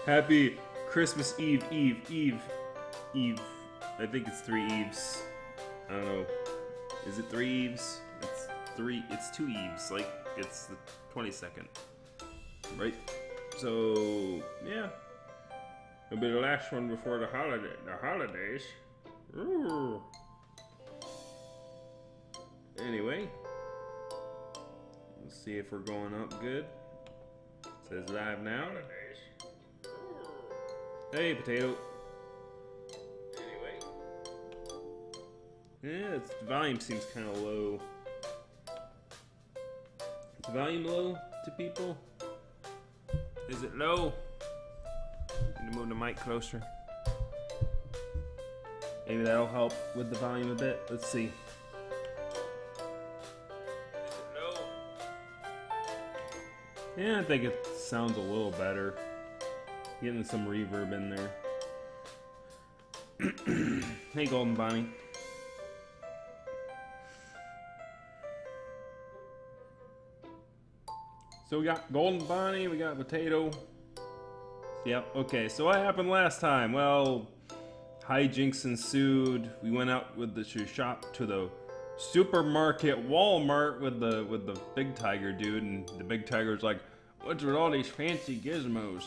Happy Christmas Eve, Eve. I think it's 3 Eves. I don't know. Is it 3 Eves? It's 2 Eves. Like, it's the 22nd. Right? So, yeah. It'll be the last one before the holidays. Ooh. Anyway. Let's see if we're going up good. It says live now. Hey, potato. Anyway. Yeah, the volume seems kind of low. Is the volume low to people? Is it low? Need to move the mic closer. Maybe that'll help with the volume a bit. Let's see. Is it low? Yeah, I think it sounds a little better. Getting some reverb in there. Hey, Golden Bonnie. So we got Golden Bonnie, we got Potato. Yep, okay, so what happened last time? Well, hijinks ensued. We went out with the shop to the supermarket Walmart with the big tiger dude, and the big tiger's like, what's with all these fancy gizmos?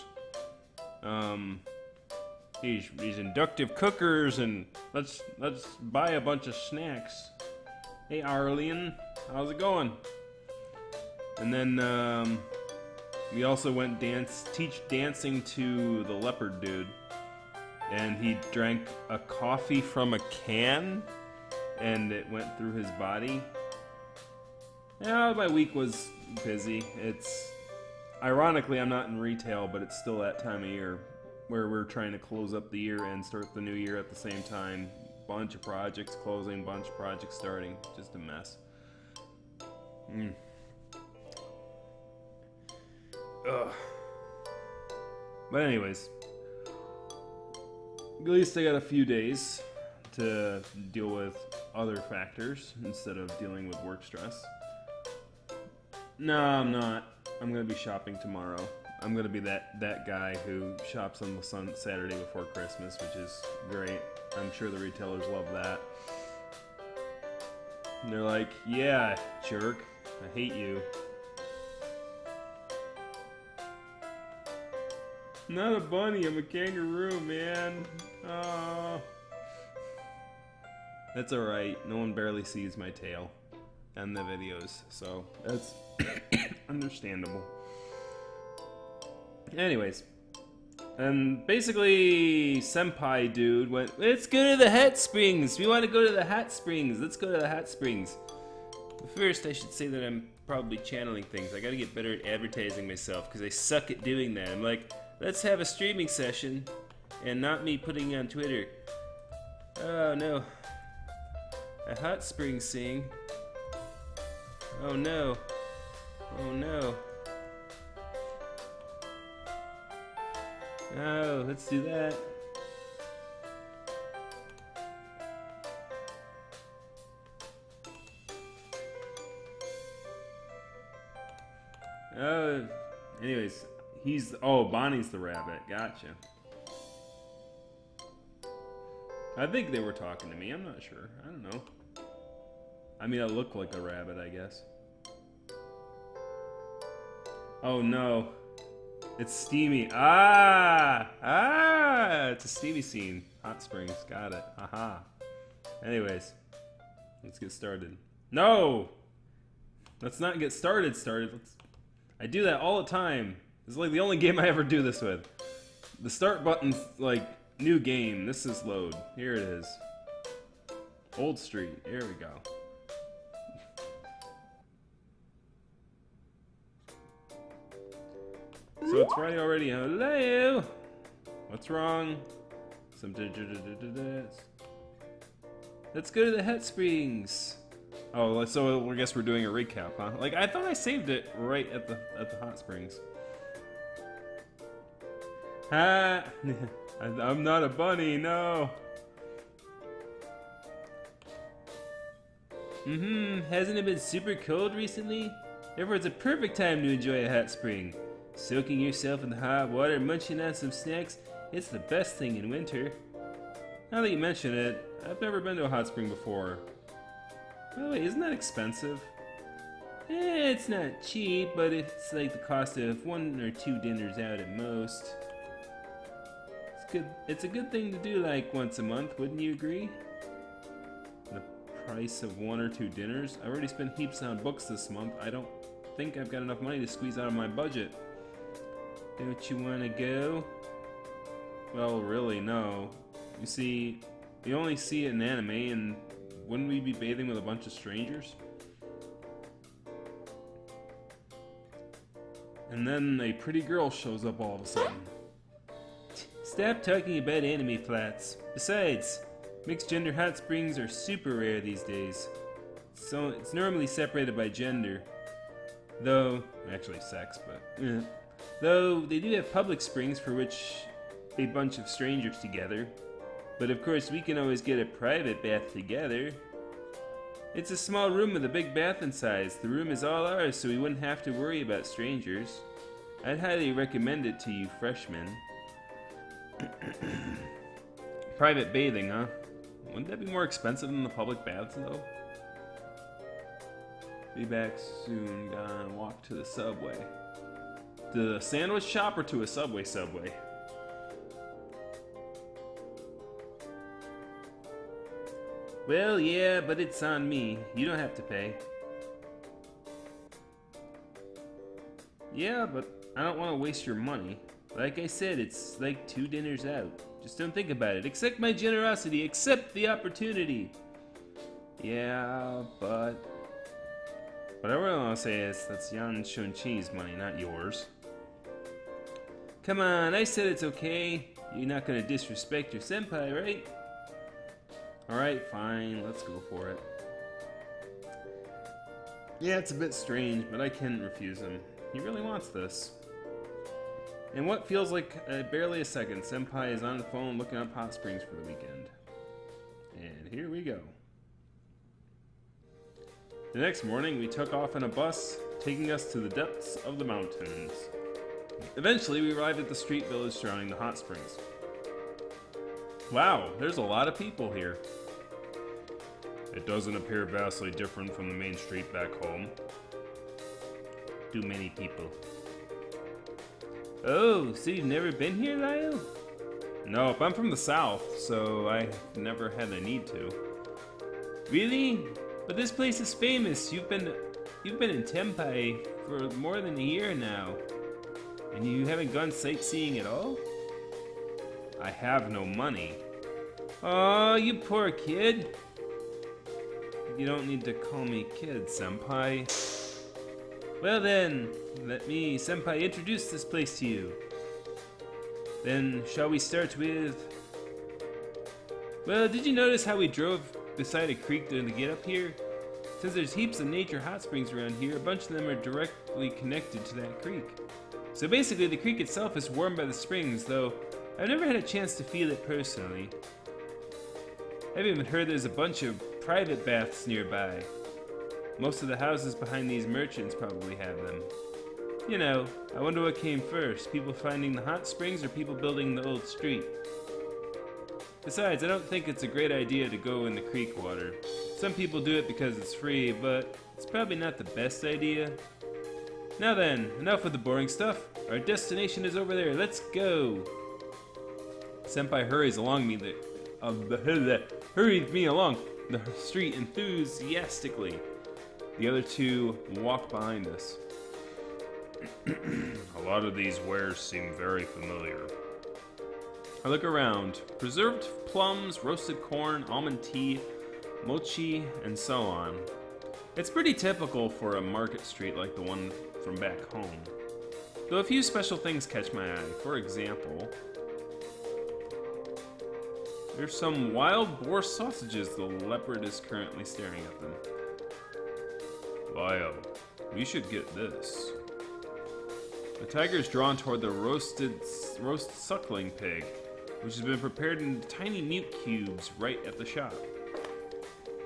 These inductive cookers, and let's buy a bunch of snacks. Hey Arlene, how's it going? And then we also went dancing to the leopard dude, and he drank a coffee from a can, and it went through his body. Yeah, my week was busy. It's ironically I'm not in retail, but it's still that time of year where we're trying to close up the year and start the new year at the same time. Bunch of projects closing, bunch of projects starting. Just a mess. Ugh. But anyways, at least I got a few days to deal with other factors instead of dealing with work stress. No, I'm not. I'm gonna be shopping tomorrow. I'm gonna be that guy who shops on the Saturday before Christmas, which is great. I'm sure the retailers love that. And they're like, yeah, jerk, I hate you. Not a bunny, I'm a kangaroo, man. Oh. That's alright. No one barely sees my tail on the videos, so that's understandable. Anyways, and basically, Senpai dude went, let's go to the hot springs. We want to go to the hot springs. Let's go to the hot springs. But first, I should say that I'm probably channeling things. I gotta get better at advertising myself because I suck at doing that. I'm like, let's have a streaming session and not me putting it on Twitter. Oh no. A hot spring sing. Oh no. Oh no. Oh, let's do that. Oh, anyways, Bonnie's the rabbit. Gotcha. I think they were talking to me. I'm not sure. I don't know. I mean, I look like a rabbit, I guess. Oh no. It's steamy. It's a steamy scene. Hot springs. Got it. Aha. Anyways, let's get started. No! Let's not get started. I do that all the time. This is like the only game I ever do this with. The start button's like, new game. This is load. Here it is. Old Street. Here we go. So it's Friday already. Hello. What's wrong? Let's go to the hot springs. Oh, so I guess we're doing a recap, huh? Like I thought I saved it right at the hot springs. Ha! I'm not a bunny. No. Hasn't it been super cold recently? Therefore, it's a perfect time to enjoy a hot spring. Soaking yourself in the hot water, munching on some snacks, it's the best thing in winter. Now that you mention it, I've never been to a hot spring before. By the way, isn't that expensive? It's not cheap, but it's like the cost of 1 or 2 dinners out at most. It's good. It's a good thing to do like once a month, wouldn't you agree? The price of 1 or 2 dinners? I've already spent heaps on books this month. I don't think I've got enough money to squeeze out of my budget. Don't you want to go? Well, really, no. You see, you only see it in anime, and wouldn't we be bathing with a bunch of strangers? And then a pretty girl shows up all of a sudden. Stop talking about anime plots. Besides, mixed gender hot springs are super rare these days. So it's normally separated by gender. Though, actually sex, but though they do have public springs for which a bunch of strangers together. But of course we can always get a private bath together. It's a small room with a big bath inside. The room is all ours, so we wouldn't have to worry about strangers. I'd highly recommend it to you freshmen. Private bathing, huh? Wouldn't that be more expensive than the public baths, though? Be back soon. Gonna walk to the subway. To the sandwich shop or to a subway? Well, yeah, but it's on me. You don't have to pay. Yeah, but I don't want to waste your money. Like I said, it's like 2 dinners out. Just don't think about it. Accept my generosity. Accept the opportunity. Yeah, but... what I really want to say is that's Yan Shun-Chi's money, not yours. Come on, I said it's okay. You're not going to disrespect your senpai, right? Alright, fine, let's go for it. Yeah, it's a bit strange, but I can't refuse him. He really wants this. In what feels like barely a second, Senpai is on the phone looking up hot springs for the weekend. And here we go. The next morning, we took off in a bus, taking us to the depths of the mountains. Eventually, we arrived at the street village surrounding the hot springs. Wow, there's a lot of people here. It doesn't appear vastly different from the main street back home. Too many people. Oh, so you've never been here, Lyle? Nope, I'm from the south, so I've never had the need to. Really? But this place is famous. You've been in Tenpai for more than a year now. And you haven't gone sightseeing at all? I have no money. Oh, you poor kid. You don't need to call me kid, Senpai. Well then, let me, Senpai, introduce this place to you. Then, shall we start with... Well, did you notice how we drove beside a creek to get up here? Since there's heaps of nature hot springs around here, a bunch of them are directly connected to that creek. So basically, the creek itself is warmed by the springs, though I've never had a chance to feel it personally. I've even heard there's a bunch of private baths nearby. Most of the houses behind these merchants probably have them. You know, I wonder what came first, people finding the hot springs or people building the old street. Besides, I don't think it's a great idea to go in the creek water. Some people do it because it's free, but it's probably not the best idea. Now then, enough with the boring stuff. Our destination is over there. Let's go. Senpai hurries along me hurried me along the street enthusiastically. The other two walk behind us. A lot of these wares seem very familiar. I look around. Preserved plums, roasted corn, almond tea, mochi, and so on. It's pretty typical for a market street like the one from back home. Though a few special things catch my eye. For example, there's some wild boar sausages. The leopard is currently staring at them. Lyle, we should get this. The tiger is drawn toward the roast suckling pig, which has been prepared in tiny meat cubes right at the shop.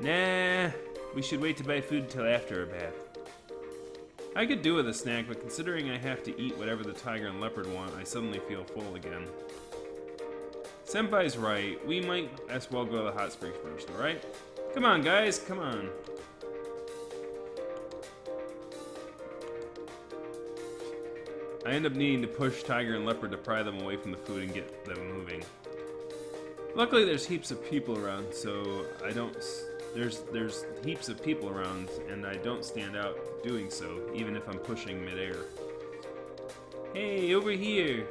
Nah, we should wait to buy food until after our bath. I could do with a snack, but considering I have to eat whatever the tiger and leopard want, I suddenly feel full again. Senpai's right. We might as well go to the hot springs first, alright? Come on, guys, come on. I end up needing to push tiger and leopard to pry them away from the food and get them moving. Luckily, there's heaps of people around, so I don't... There's heaps of people around, and I don't stand out doing so, even if I'm pushing midair. Hey, over here!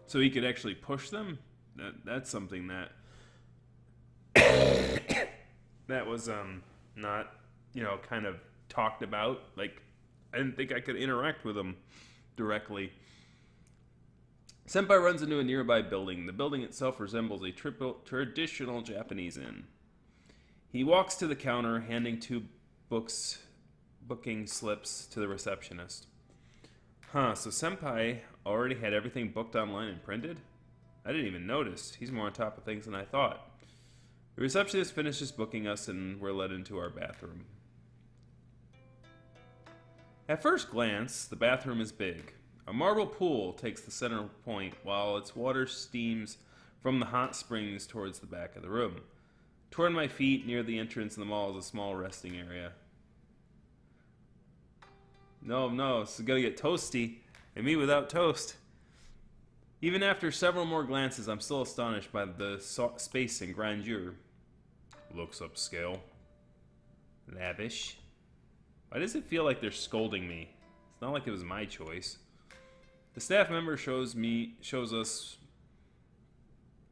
So he could actually push them? That's something that... that was, not, you know, kind of talked about. Like, I didn't think I could interact with them directly. Senpai runs into a nearby building. The building itself resembles a traditional Japanese inn. He walks to the counter, handing 2 booking slips to the receptionist. Huh, so Senpai already had everything booked online and printed? I didn't even notice. He's more on top of things than I thought. The receptionist finishes booking us and we're led into our bathroom. At first glance, the bathroom is big. A marble pool takes the center point while its water steams from the hot springs towards the back of the room. Toward my feet, near the entrance in the mall, is a small resting area. No, this is gonna get toasty. And me without toast. Even after several more glances, I'm still astonished by the space and grandeur. Looks upscale. Lavish. Why does it feel like they're scolding me? It's not like it was my choice. The staff member shows us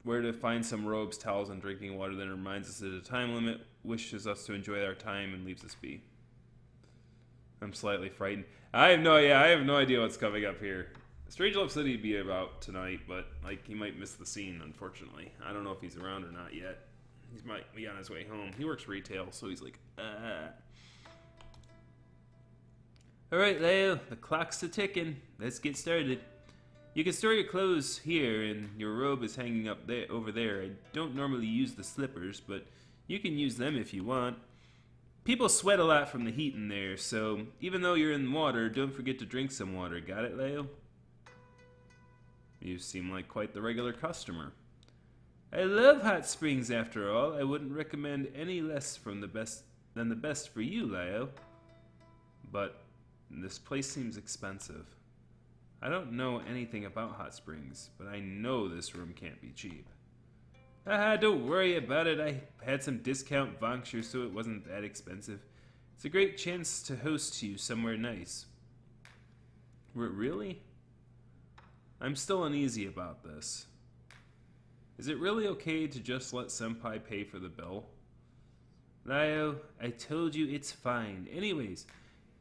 where to find some robes, towels, and drinking water, then reminds us there's a time limit, wishes us to enjoy our time, and leaves us be. I'm slightly frightened. I have no idea what's coming up here. Strangelove said he'd be about tonight, but like he might miss the scene, unfortunately. I don't know if he's around or not yet. He might be on his way home. He works retail, so he's like, Alright, Leo, the clock's a-ticking. Let's get started. You can store your clothes here, and your robe is hanging up there, over there. I don't normally use the slippers, but you can use them if you want. People sweat a lot from the heat in there, so even though you're in water, don't forget to drink some water. Got it, Leo? You seem like quite the regular customer. I love hot springs, after all. I wouldn't recommend any less than the best for you, Leo. But this place seems expensive. I don't know anything about hot springs, but I know this room can't be cheap. Don't worry about it. I had some discount vouchers, so it wasn't that expensive. It's a great chance to host you somewhere nice. Really? I'm still uneasy about this. Is it really okay to just let Senpai pay for the bill? Leo, I told you it's fine. Anyways,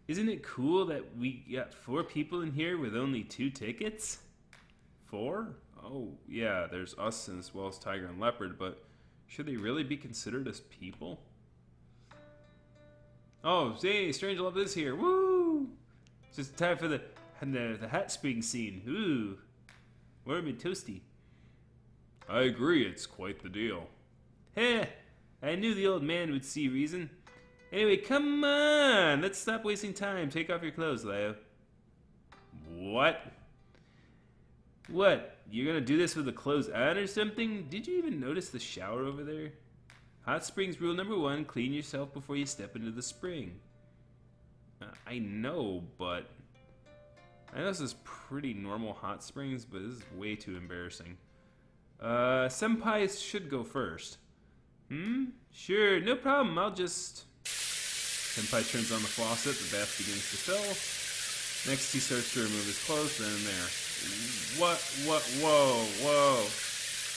isn't it cool that we got 4 people in here with only 2 tickets? 4? Oh, yeah, there's us as well as Tiger and Leopard, but should they really be considered as people? Oh, hey, Strangelove is here. Woo! It's just time for the hot spring scene. Ooh. Warm and toasty. I agree, it's quite the deal. Heh, I knew the old man would see reason. Anyway, come on! Let's stop wasting time. Take off your clothes, Leo. What? What? You're gonna do this with the clothes on or something? Did you even notice the shower over there? Hot springs rule number 1, clean yourself before you step into the spring. I know, but... I know this is pretty normal hot springs, but this is way too embarrassing. Senpai should go first. Sure, no problem, I'll just... Senpai turns on the faucet, the bath begins to fill. Next he starts to remove his clothes, then and there. Whoa.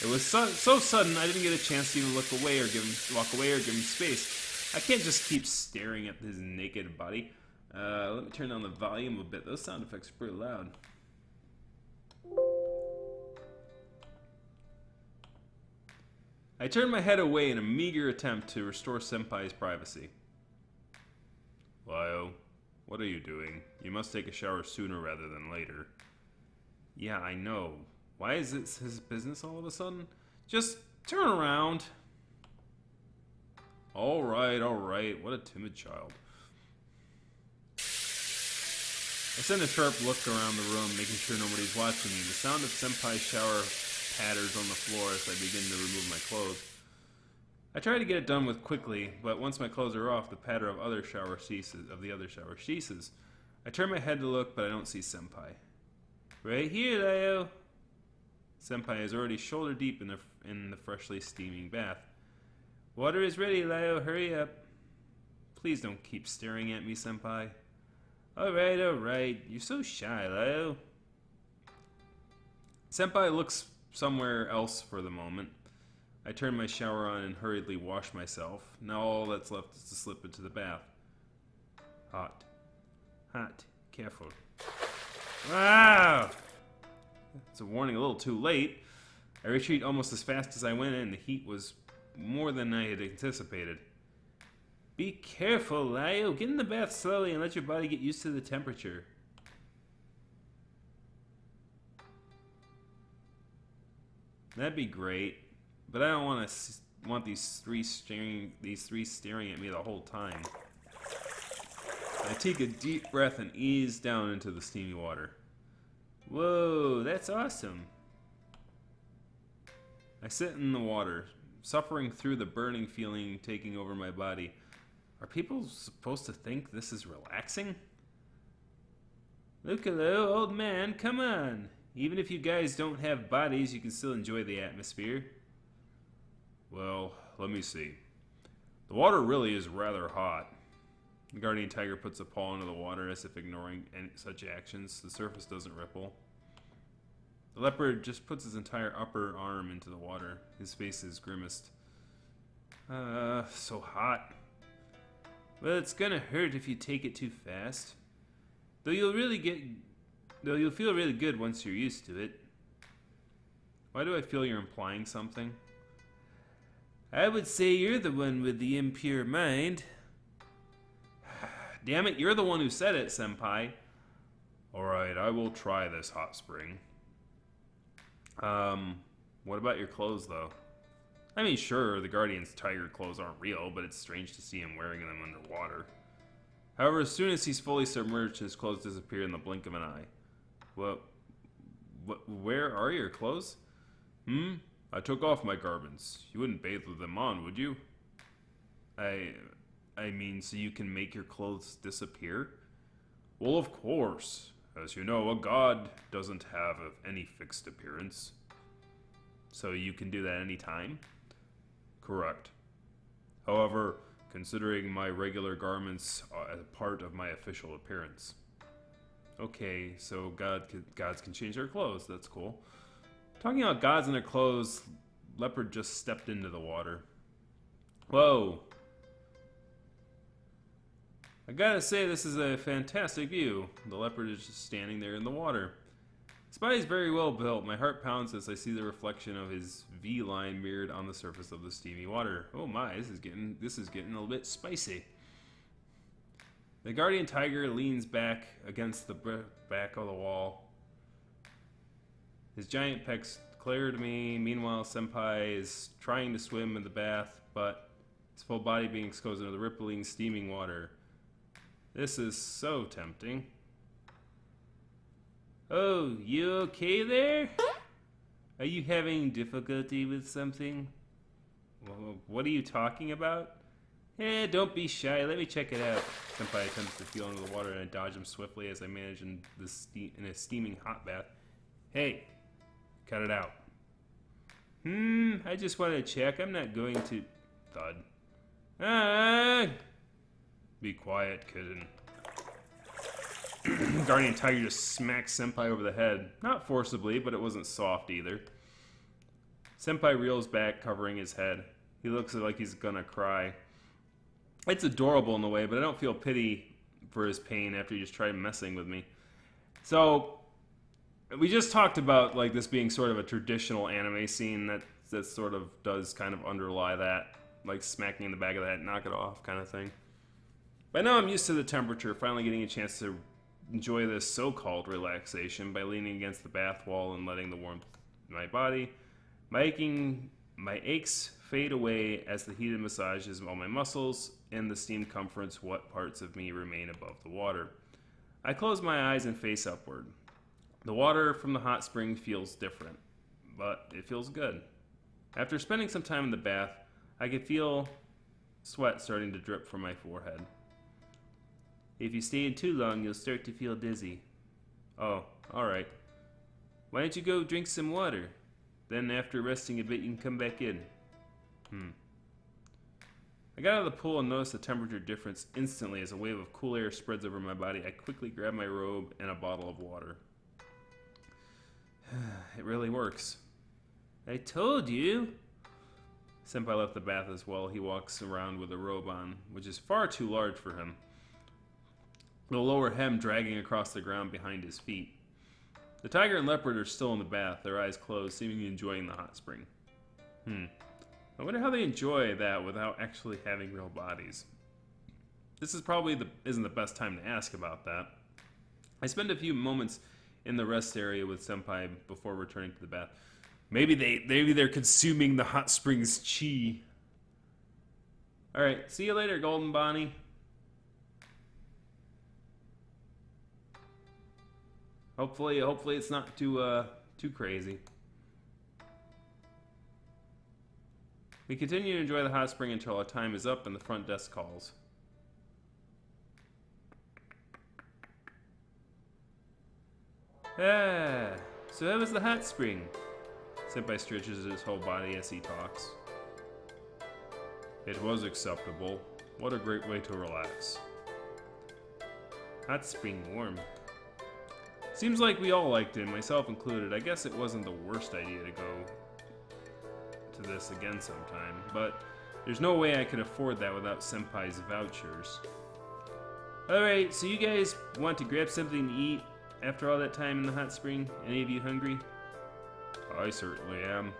It was so sudden I didn't get a chance to even walk away or give him space. I can't just keep staring at his naked body. Let me turn down the volume a bit. Those sound effects are pretty loud. I turned my head away in a meager attempt to restore Senpai's privacy. Leo, what are you doing? You must take a shower sooner rather than later. Yeah, I know. Why is this his business all of a sudden? Just turn around. Alright. What a timid child. I send a sharp look around the room, making sure nobody's watching me. The sound of Senpai's shower patters on the floor as I begin to remove my clothes. I try to get it done with quickly, but once my clothes are off, the patter of the other shower ceases. I turn my head to look, but I don't see Senpai. Right here, Leo. Senpai is already shoulder deep in the freshly steaming bath. Water is ready, Leo. Hurry up. Please don't keep staring at me, Senpai. Alright. You're so shy, Leo. Senpai looks somewhere else for the moment. I turn my shower on and hurriedly wash myself. Now all that's left is to slip into the bath. Hot. Careful. Wow! It's a warning a little too late. I retreat almost as fast as I went in. The heat was more than I had anticipated. Be careful, Leo. Get in the bath slowly and let your body get used to the temperature. That'd be great. But I don't want these three staring at me the whole time. I take a deep breath and ease down into the steamy water. Whoa, that's awesome. I sit in the water, suffering through the burning feeling taking over my body. Are people supposed to think this is relaxing? Look, hello, old man, come on. Even if you guys don't have bodies, you can still enjoy the atmosphere. Well, let me see. The water really is rather hot. The guardian tiger puts a paw into the water as if ignoring such actions. The surface doesn't ripple. The leopard just puts his entire upper arm into the water. His face is grimaced. So hot. Well, it's gonna hurt if you take it too fast. Though you'll feel really good once you're used to it. Why do I feel you're implying something? I would say you're the one with the impure mind. Damn it, you're the one who said it, Senpai. Alright, I will try this hot spring. What about your clothes, though? I mean, sure, the Guardian's tiger clothes aren't real, but it's strange to see him wearing them underwater. However, as soon as he's fully submerged, his clothes disappear in the blink of an eye. Where are your clothes? I took off my garments. You wouldn't bathe with them on, would you? I mean, so you can make your clothes disappear? Well, of course. As you know, a god doesn't have any fixed appearance. So you can do that anytime? Correct. However, considering my regular garments are a part of my official appearance. Okay, so gods can change their clothes. That's cool. Talking about gods and their clothes, Leopard just stepped into the water. Whoa. I gotta say, this is a fantastic view. The leopard is just standing there in the water. His body's very well built. My heart pounds as I see the reflection of his V-line mirrored on the surface of the steamy water. Oh my, this is getting a little bit spicy. The guardian tiger leans back against the back of the wall. His giant pecs glare to me. Meanwhile, Senpai is trying to swim in the bath, but his full body being exposed into the rippling, steaming water. This is so tempting. Oh, you okay there? Are you having difficulty with something? Well, what are you talking about? Don't be shy. Let me check it out. Senpai attempts to feel into the water and I dodge him swiftly as I manage in a steaming hot bath. Hey, cut it out. I just want to check. I'm not going to... Thud. Be quiet, kitten. Guardian Tiger just smacks Senpai over the head. Not forcibly, but it wasn't soft either. Senpai reels back, covering his head. He looks like he's gonna cry. It's adorable in a way, but I don't feel pity for his pain after he just tried messing with me. So, we just talked about like this being sort of a traditional anime scene that sort of does kind of underlie that. Like smacking in the back of the head, knock it off kind of thing. By now I'm used to the temperature, finally getting a chance to enjoy this so-called relaxation by leaning against the bath wall and letting the warmth in my body. My aches fade away as the heated massages all my muscles and the steam comforts what parts of me remain above the water. I close my eyes and face upward. The water from the hot spring feels different, but it feels good. After spending some time in the bath, I can feel sweat starting to drip from my forehead. If you stay in too long, you'll start to feel dizzy. Oh, alright. Why don't you go drink some water? Then after resting a bit, you can come back in. I got out of the pool and noticed the temperature difference instantly as a wave of cool air spreads over my body. I quickly grab my robe and a bottle of water. It really works. I told you! Senpai left the bath as well. He walks around with a robe on, which is far too large for him. The lower hem dragging across the ground behind his feet. The tiger and leopard are still in the bath, their eyes closed, seemingly enjoying the hot spring. I wonder how they enjoy that without actually having real bodies. This is probably isn't the best time to ask about that. I spend a few moments in the rest area with Senpai before returning to the bath. Maybe they're consuming the hot springs chi. Alright, see you later, Golden Bonnie. Hopefully it's not too crazy. We continue to enjoy the hot spring until our time is up and the front desk calls. Ah, so how was the hot spring? Senpai stretches his whole body as he talks. It was acceptable. What a great way to relax. Hot spring warm. Seems like we all liked it, myself included. I guess it wasn't the worst idea to go to this again sometime, but there's no way I could afford that without Senpai's vouchers. Alright, so you guys want to grab something to eat after all that time in the hot spring? Any of you hungry? I certainly am.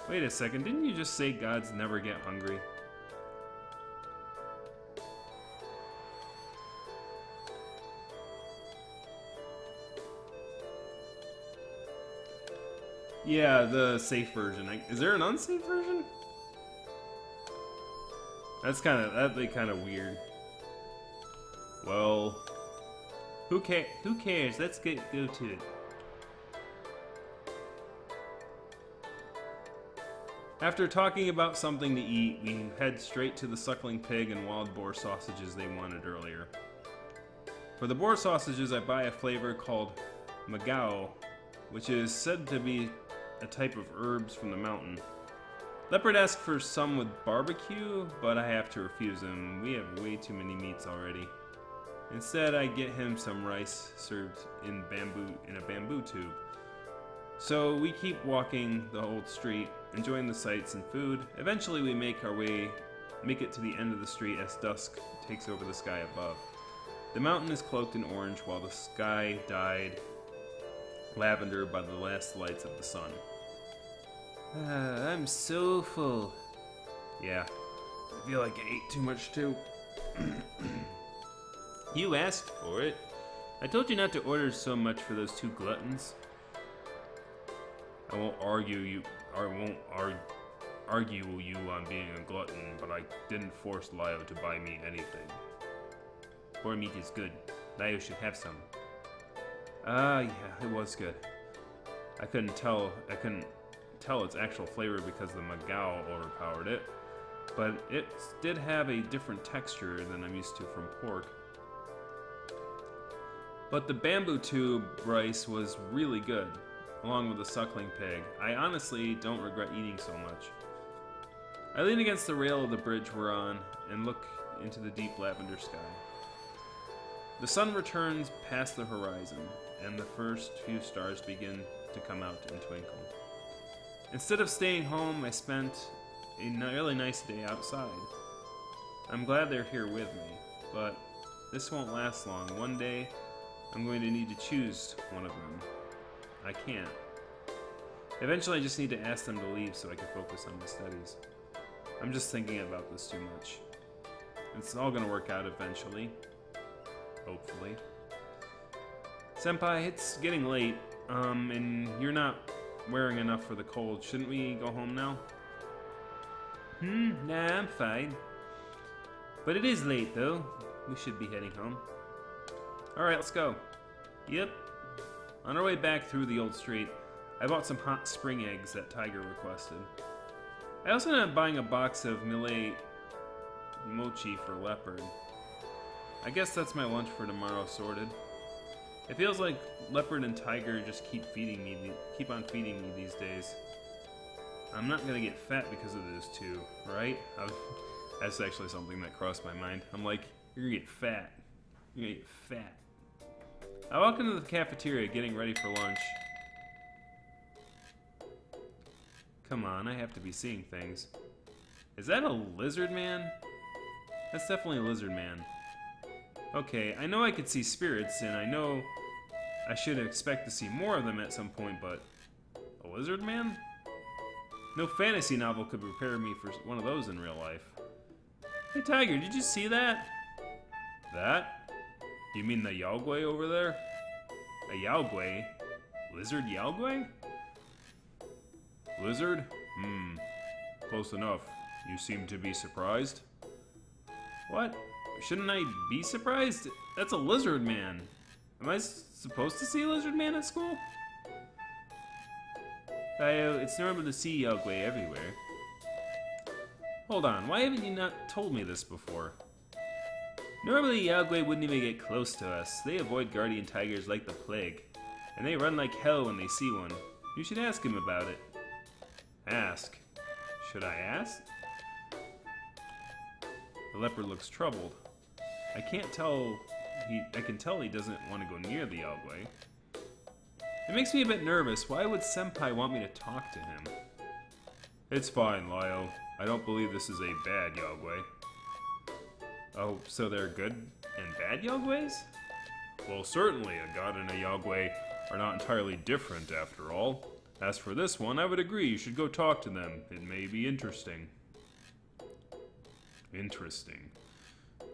Wait a second, didn't you just say gods never get hungry? Yeah, the safe version. Is there an unsafe version? That'd be kind of weird. Well, who cares? Let's go to it. After talking about something to eat, we head straight to the suckling pig and wild boar sausages they wanted earlier. For the boar sausages, I buy a flavor called magao, which is said to be a type of herbs from the mountain. Leopard asked for some with barbecue, but I have to refuse him. We have way too many meats already. Instead, I get him some rice served in a bamboo tube. So we keep walking the old street, enjoying the sights and food. Eventually we make it to the end of the street as dusk takes over the sky above. The mountain is cloaked in orange while the sky dyed lavender by the last lights of the sun. I'm so full. Yeah, I feel like I ate too much too. You asked for it. I told you not to order so much for those two gluttons. I won't argue you on being a glutton, but I didn't force Lio to buy me anything. Boar meat is good. Lio should have some. Yeah, it was good. I couldn't tell its actual flavor because the magao overpowered it, but it did have a different texture than I'm used to from pork. But the bamboo tube rice was really good, along with the suckling pig. I honestly don't regret eating so much. I lean against the rail of the bridge we're on and look into the deep lavender sky. The sun returns past the horizon, and the first few stars begin to come out and twinkle. Instead of staying home, I spent a really nice day outside. I'm glad they're here with me, but this won't last long. One day, I'm going to need to choose one of them. I can't. Eventually, I just need to ask them to leave so I can focus on my studies. I'm just thinking about this too much. It's all gonna work out eventually. Hopefully. Senpai, it's getting late, and you're not wearing enough for the cold. Shouldn't we go home now? Nah, I'm fine. But it is late, though. We should be heading home. Alright, let's go. Yep. On our way back through the old street, I bought some hot spring eggs that Tiger requested. I also ended up buying a box of Millet mochi for Leopard. I guess that's my lunch for tomorrow sorted. It feels like Leopard and Tiger just keep on feeding me these days. I'm not gonna get fat because of those two, right? That's actually something that crossed my mind. I'm like, you're gonna get fat. You're gonna get fat. I walk into the cafeteria getting ready for lunch. Come on, I have to be seeing things. Is that a lizard man? That's definitely a lizard man. Okay, I know I could see spirits, and I know I should expect to see more of them at some point, but a lizard man? No fantasy novel could prepare me for one of those in real life. Hey Tiger, did you see that? That? You mean the Yaogui over there? A Yaogui? Lizard Yaogui? Lizard? Close enough. You seem to be surprised. What? Shouldn't I be surprised? That's a lizard man. Am I supposed to see a lizard man at school? It's normal to see Yaogui everywhere. Hold on, why haven't you not told me this before? Normally, Yaogui wouldn't even get close to us. They avoid guardian tigers like the plague. And they run like hell when they see one. You should ask him about it. Ask? Should I ask? The leopard looks troubled. I can tell he doesn't want to go near the Yaogui. It makes me a bit nervous. Why would Senpai want me to talk to him? It's fine, Lyle. I don't believe this is a bad Yaogui. Oh, so they're good and bad Yaoguis? Well, certainly a god and a Yaogui are not entirely different, after all. As for this one, I would agree you should go talk to them. It may be interesting. Interesting.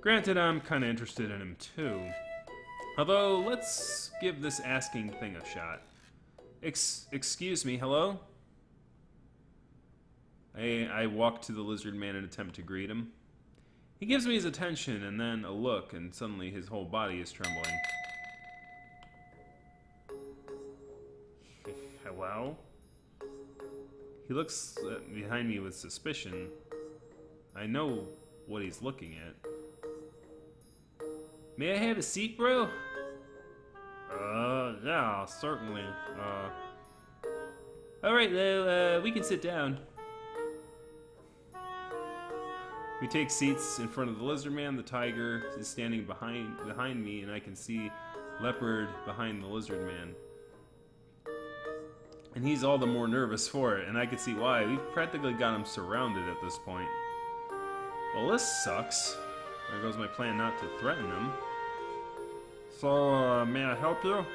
Granted, I'm kinda interested in him too. Although, let's give this asking thing a shot. Excuse me, hello? I walk to the lizard man and attempt to greet him. He gives me his attention and then a look, and suddenly his whole body is trembling. Hello? He looks behind me with suspicion. I know what he's looking at. May I have a seat, bro? Yeah, certainly. Alright, though, we can sit down. We take seats in front of the lizard man. The tiger is standing behind me, and I can see Leopard behind the lizard man. And he's all the more nervous for it, and I can see why. We've practically got him surrounded at this point. Well, this sucks. There goes my plan not to threaten him. So, may I help you?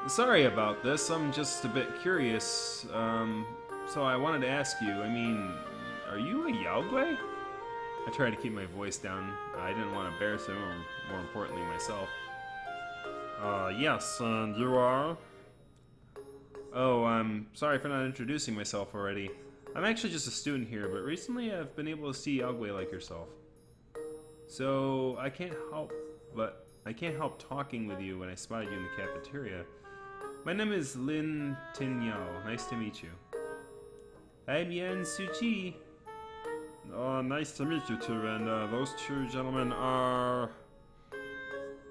Sorry about this, I'm just a bit curious. So I wanted to ask you, I mean, are you a Yaogui? I tried to keep my voice down. I didn't want to embarrass him, or more importantly, myself. Yes, and you are? Oh, I'm sorry for not introducing myself already. I'm actually just a student here, but recently I've been able to see Yaogui like yourself. So, I can't help talking with you when I spotted you in the cafeteria. My name is Lin Tin Yao. Nice to meet you. I'm Yan Suchi. Nice to meet you too, and those two gentlemen are...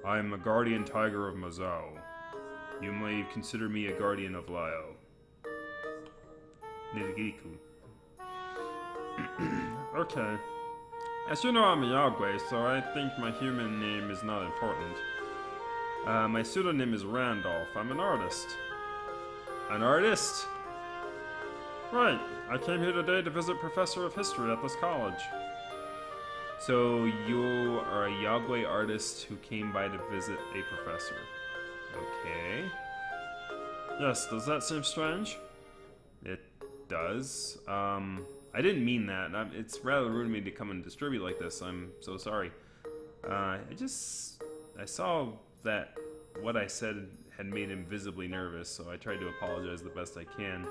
I'm a guardian tiger of Mazao. You may consider me a guardian of Lao. Nigiku. Okay. As you know, I'm a Yaogui, so I think my human name is not important. My pseudonym is Randolph. I'm an artist. An artist? Right. I came here today to visit Professor of History at this college. So you are a Yaogui artist who came by to visit a professor. Okay. Yes, does that seem strange? It does. I didn't mean that. It's rather rude of me to come and distribute like this. I'm so sorry. I saw that what I said had made him visibly nervous, so I tried to apologize the best I can.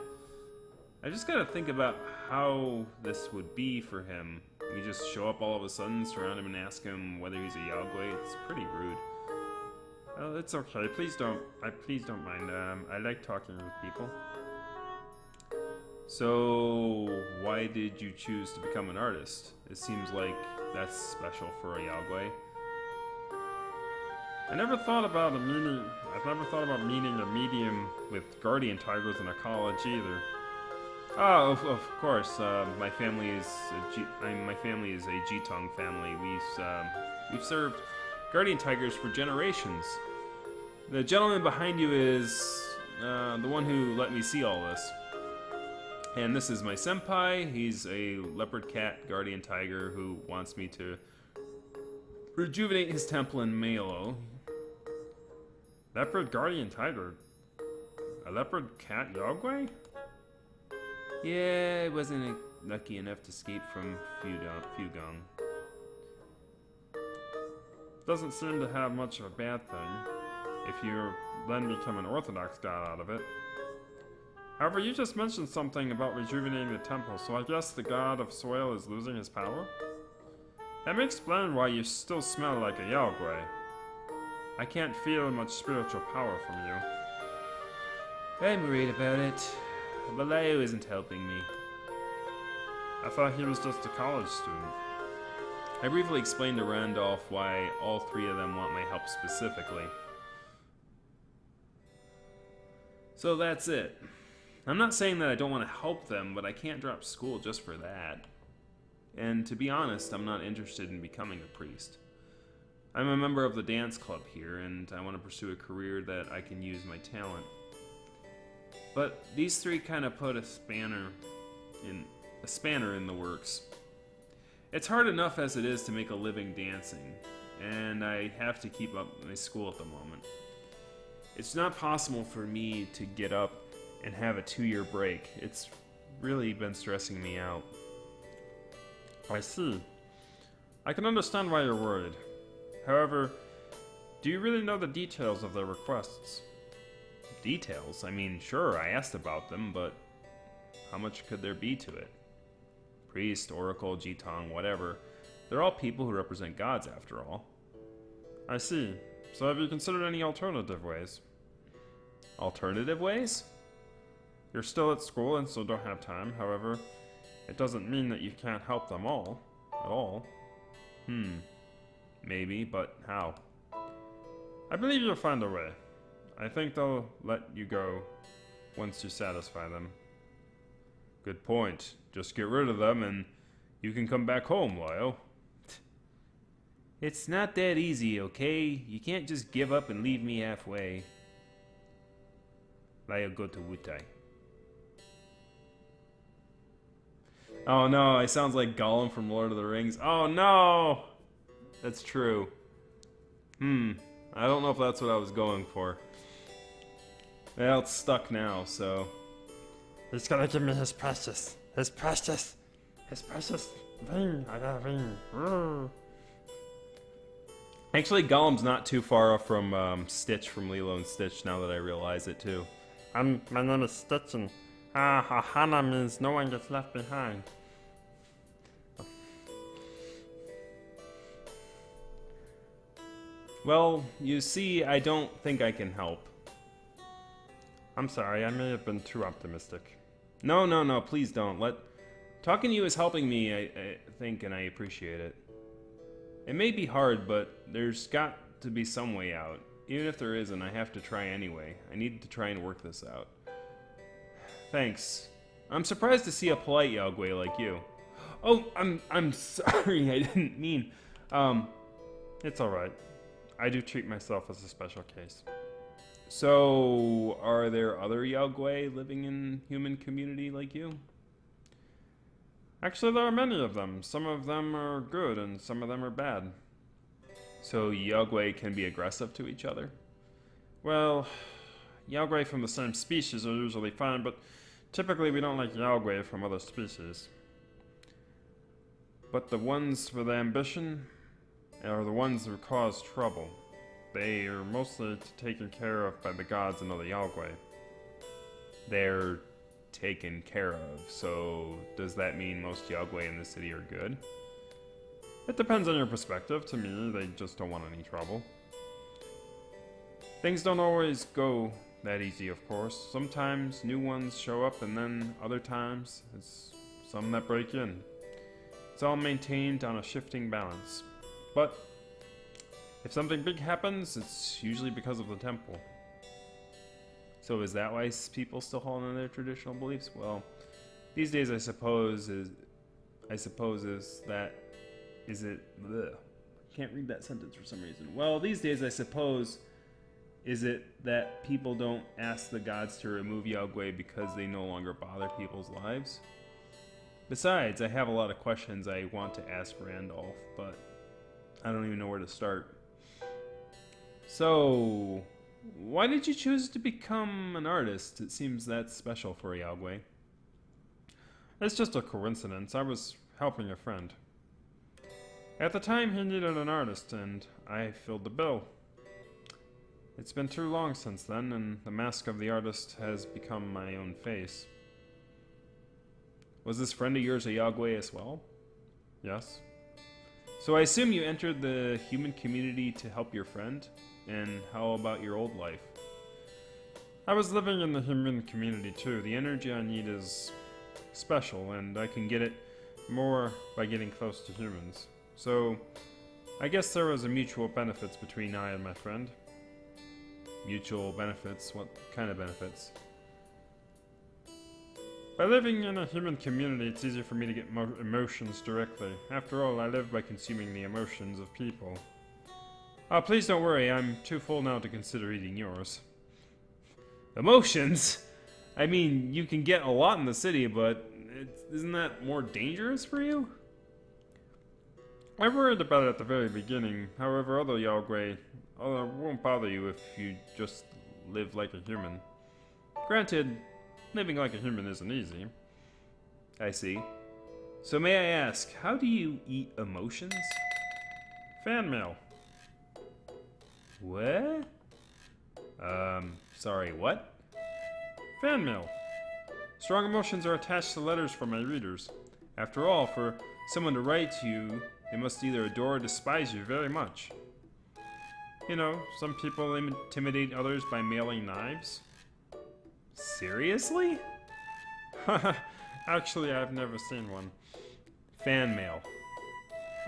I just gotta think about how this would be for him. We just show up all of a sudden, surround him, and ask him whether he's a Yaogui. It's pretty rude. It's okay. Please don't mind. I like talking with people. So, why did you choose to become an artist? It seems like that's special for a Yagwei. I've never thought about meeting a medium with guardian tigers in a college either. Oh, of course. My family is a Jitong family. We've served guardian tigers for generations. The gentleman behind you is the one who let me see all this. And this is my senpai. He's a leopard cat guardian tiger who wants me to rejuvenate his temple in Malo. Leopard guardian tiger? A leopard cat Yagwei? Yeah, I wasn't lucky enough to escape from Fugong. Doesn't seem to have much of a bad thing, if you then become an orthodox god out of it. However, you just mentioned something about rejuvenating the temple, so I guess the god of soil is losing his power? That may explain why you still smell like a Yagwei. I can't feel much spiritual power from you. I'm worried about it. Malayo isn't helping me. I thought he was just a college student. I briefly explained to Randolph why all three of them want my help specifically. So that's it. I'm not saying that I don't want to help them, but I can't drop school just for that. And to be honest, I'm not interested in becoming a priest. I'm a member of the dance club here, and I want to pursue a career that I can use my talent. But these three kind of put a spanner in the works. It's hard enough as it is to make a living dancing, and I have to keep up my school at the moment. It's not possible for me to get up and have a 2-year break. It's really been stressing me out. I see. I can understand why you're worried. However, do you really know the details of their requests? Details? I mean, sure, I asked about them, but how much could there be to it? Priest, oracle, Jitong, whatever. They're all people who represent gods, after all. I see. So have you considered any alternative ways? Alternative ways? You're still at school and so don't have time. However, it doesn't mean that you can't help them all. At all. Maybe, but how? I believe you'll find a way. I think they'll let you go once you satisfy them. Good point. Just get rid of them and you can come back home, Lyle. It's not that easy, okay? You can't just give up and leave me halfway. Lyle, go to Wutai. Oh no, I sounds like Gollum from Lord of the Rings. Oh no! That's true. I don't know if that's what I was going for. Well, it's stuck now, so... He's gonna give me his precious ring. I got a ring. Actually, Gollum's not too far off from Stitch from Lilo and Stitch, now that I realize it, too. My name is Stitch, and Hana means no one gets left behind. Well, you see, I don't think I can help. I'm sorry, I may have been too optimistic. No, please don't. Talking to you is helping me, I think, and I appreciate it. It may be hard, but there's got to be some way out. Even if there isn't, I have to try anyway. I need to try and work this out. Thanks. I'm surprised to see a polite Yagwei like you. Oh, I'm sorry, I didn't mean... It's alright. I do treat myself as a special case. So, are there other Yagwei living in human community like you? Actually, there are many of them. Some of them are good and some of them are bad. So, Yagwei can be aggressive to each other? Well, Yagwei from the same species are usually fine, but typically we don't like Yagwei from other species. But the ones with ambition are the ones who cause trouble. They are mostly taken care of by the gods and other Yagwei. They're taken care of, so does that mean most Yagwei in the city are good? It depends on your perspective. To me, they just don't want any trouble. Things don't always go that easy, of course. Sometimes new ones show up, and then other times it's some that break in. It's all maintained on a shifting balance. But if something big happens, it's usually because of the temple. So is that why people still hold on to their traditional beliefs? Well, these days I suppose is that is it bleh. Can't read that sentence for some reason. Well, these days I suppose is it that people don't ask the gods to remove Yagwe because they no longer bother people's lives? Besides, I have a lot of questions I want to ask Randolph, but I don't even know where to start. So, why did you choose to become an artist? It seems that's special for Yagwe. It's just a coincidence. I was helping a friend. At the time, he needed an artist, and I filled the bill. It's been too long since then, and the mask of the artist has become my own face. Was this friend of yours a Yagwe as well? Yes. So I assume you entered the human community to help your friend? And how about your old life? I was living in the human community too. The energy I need is special, and I can get it more by getting close to humans. So, I guess there was a mutual benefits between I and my friend. Mutual benefits? What kind of benefits? By living in a human community, it's easier for me to get emotions directly. After all, I live by consuming the emotions of people. Oh, please don't worry, I'm too full now to consider eating yours. Emotions? I mean, you can get a lot in the city, but isn't that more dangerous for you? I worried about it at the very beginning. However, other Yagwe won't bother you if you just live like a human. Granted, living like a human isn't easy. I see. So may I ask, how do you eat emotions? Fan mail. What? Sorry, what? Fan mail. Strong emotions are attached to letters from my readers. After all, for someone to write to you, they must either adore or despise you very much. You know, some people intimidate others by mailing knives. Seriously? Actually, I've never seen one. Fan mail.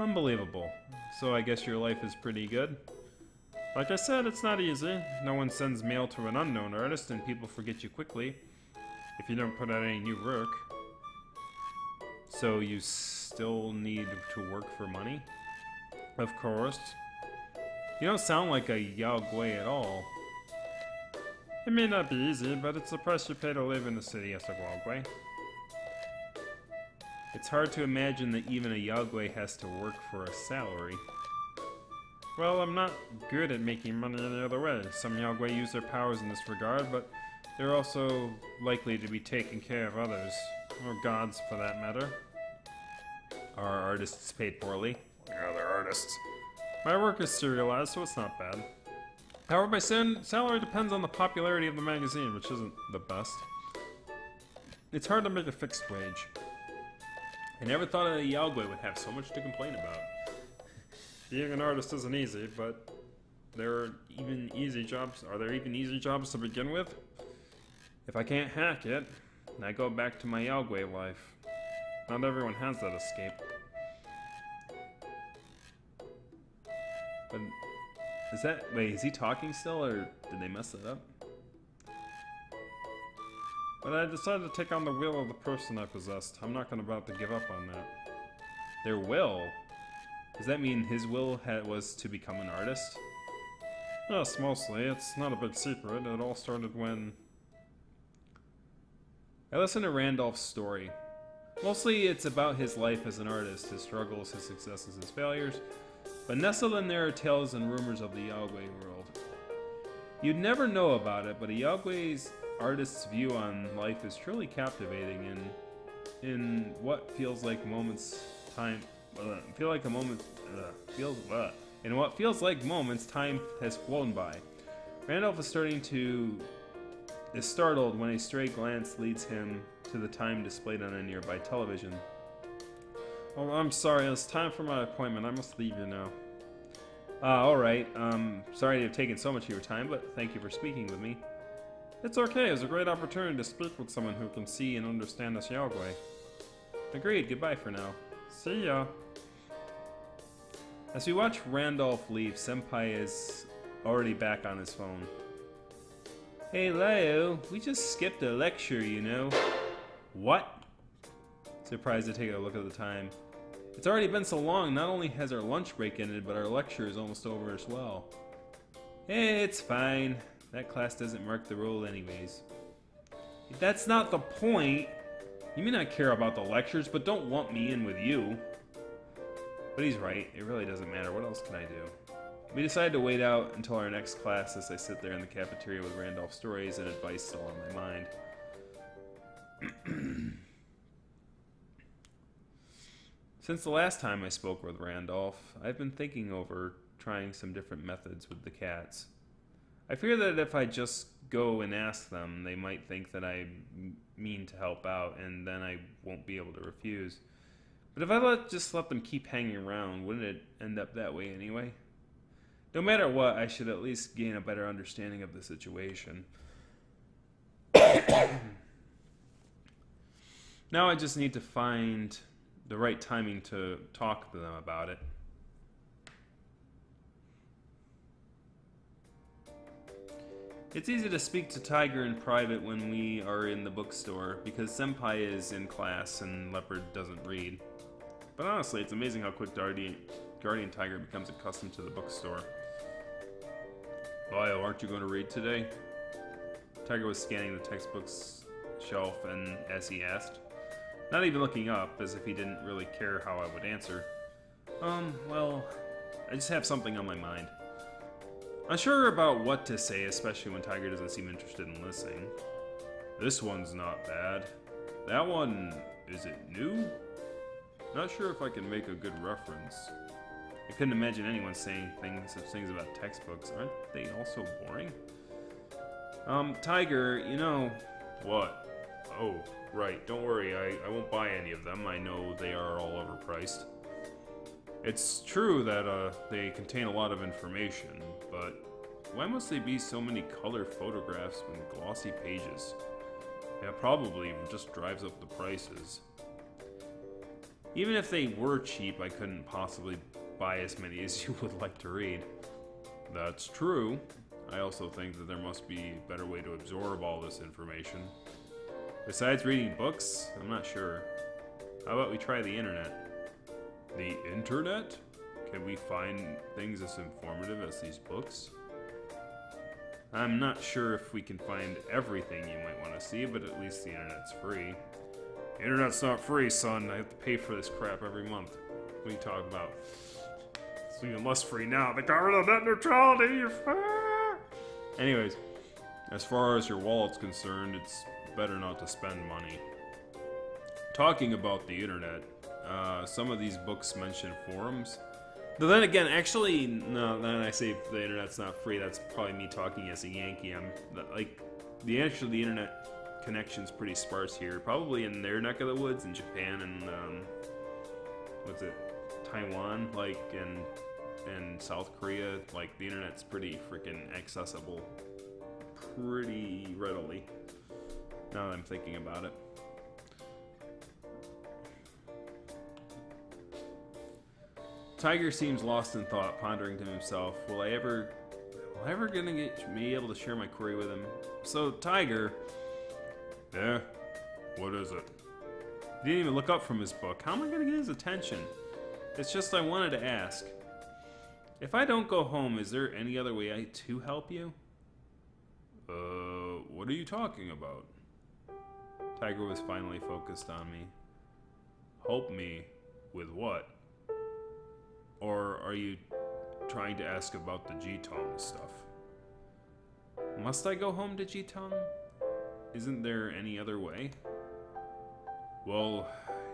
Unbelievable. So I guess your life is pretty good? Like I said, it's not easy. No one sends mail to an unknown artist, and people forget you quickly if you don't put out any new work. So you still need to work for money? Of course. You don't sound like a Yagwe at all. It may not be easy, but it's the price you pay to live in the city as a Yagwe. It's hard to imagine that even a Yagwe has to work for a salary. Well, I'm not good at making money any other way. Some Yagwe use their powers in this regard, but they're also likely to be taking care of others, or gods for that matter. Are artists paid poorly? Yeah, they're artists. My work is serialized, so it's not bad. However, my salary depends on the popularity of the magazine, which isn't the best. It's hard to make a fixed wage. I never thought a Yagwe would have so much to complain about. Being an artist isn't easy, but there are even easy jobs. Are there even easy jobs to begin with? If I can't hack it, I go back to my Yagwe life. Not everyone has that escape. But wait, is he talking still, or did they mess it up? But I decided to take on the will of the person I possessed. I'm not about to give up on that. Their will? Does that mean his will was to become an artist? Yes, mostly. It's not a big secret. It all started when I listened to Randolph's story. Mostly it's about his life as an artist, his struggles, his successes, his failures. But nestled in there are tales and rumors of the Yagwe world. You'd never know about it, but a Yagwe's artist's view on life is truly captivating in what feels like moments time has flown by. Randolph is startled when a stray glance leads him to the time displayed on a nearby television. Oh, I'm sorry, it's time for my appointment. I must leave you now. Alright. Sorry to have taken so much of your time, but thank you for speaking with me. It's okay. It's a great opportunity to speak with someone who can see and understand us Yaogwei. Agreed. Goodbye for now. See ya. As we watch Randolph leave, Senpai is already back on his phone. Hey Leo, we just skipped a lecture, you know. What? Surprised to take a look at the time. It's already been so long, not only has our lunch break ended, but our lecture is almost over as well. Hey, it's fine. That class doesn't mark the rule anyways. That's not the point. You may not care about the lectures, but don't lump me in with you. But he's right. It really doesn't matter. What else can I do? We decided to wait out until our next class as I sit there in the cafeteria with Randolph's stories and advice still on my mind. Since the last time I spoke with Randolph, I've been thinking over trying some different methods with the cats. I fear that if I just go and ask them, they might think that I mean to help out, and then I won't be able to refuse. But if I just let them keep hanging around, wouldn't it end up that way anyway? No matter what, I should at least gain a better understanding of the situation. Now I just need to find the right timing to talk to them about it. It's easy to speak to Tiger in private when we are in the bookstore, because Senpai is in class and Leopard doesn't read. But honestly, it's amazing how quick Guardian Tiger becomes accustomed to the bookstore. Lyle, aren't you going to read today? Tiger was scanning the textbooks shelf and as he asked, not even looking up, as if he didn't really care how I would answer. Well, I just have something on my mind. Unsure about what to say, especially when Tiger doesn't seem interested in listening. This one's not bad. That one, is it new? Not sure if I can make a good reference. I couldn't imagine anyone saying such things about textbooks. Aren't they all so boring? Tiger, you know... What? Oh, right. Don't worry, I won't buy any of them. I know they are all overpriced. It's true that they contain a lot of information, but why must they be so many color photographs with glossy pages? Yeah, probably just drives up the prices. Even if they were cheap, I couldn't possibly buy as many as you would like to read. That's true. I also think that there must be a better way to absorb all this information. Besides reading books, I'm not sure. How about we try the internet? The internet? Can we find things as informative as these books? I'm not sure if we can find everything you might want to see, but at least the internet's free. The internet's not free, son. I have to pay for this crap every month. What are you talking about? It's even less free now. They got rid of net neutrality. You're Anyways, as far as your wallet's concerned, it's better not to spend money. Talking about the internet, some of these books mention forums. But then again, actually, no, then I say the internet's not free, that's probably me talking as a Yankee. I'm like, the internet connection's pretty sparse here. Probably in their neck of the woods, in Japan and, what's it, Taiwan, like, and South Korea, like, the internet's pretty freaking accessible pretty readily, now that I'm thinking about it. Tiger seems lost in thought, pondering to himself, will I ever gonna be able to share my query with him? So, Tiger... Yeah? What is it? He didn't even look up from his book. How am I gonna get his attention? It's just I wanted to ask. If I don't go home, is there any other way to help you? What are you talking about? Tiger was finally focused on me. Help me with what? Or are you trying to ask about the G-Tong stuff? Must I go home to G-Tong? Isn't there any other way? Well,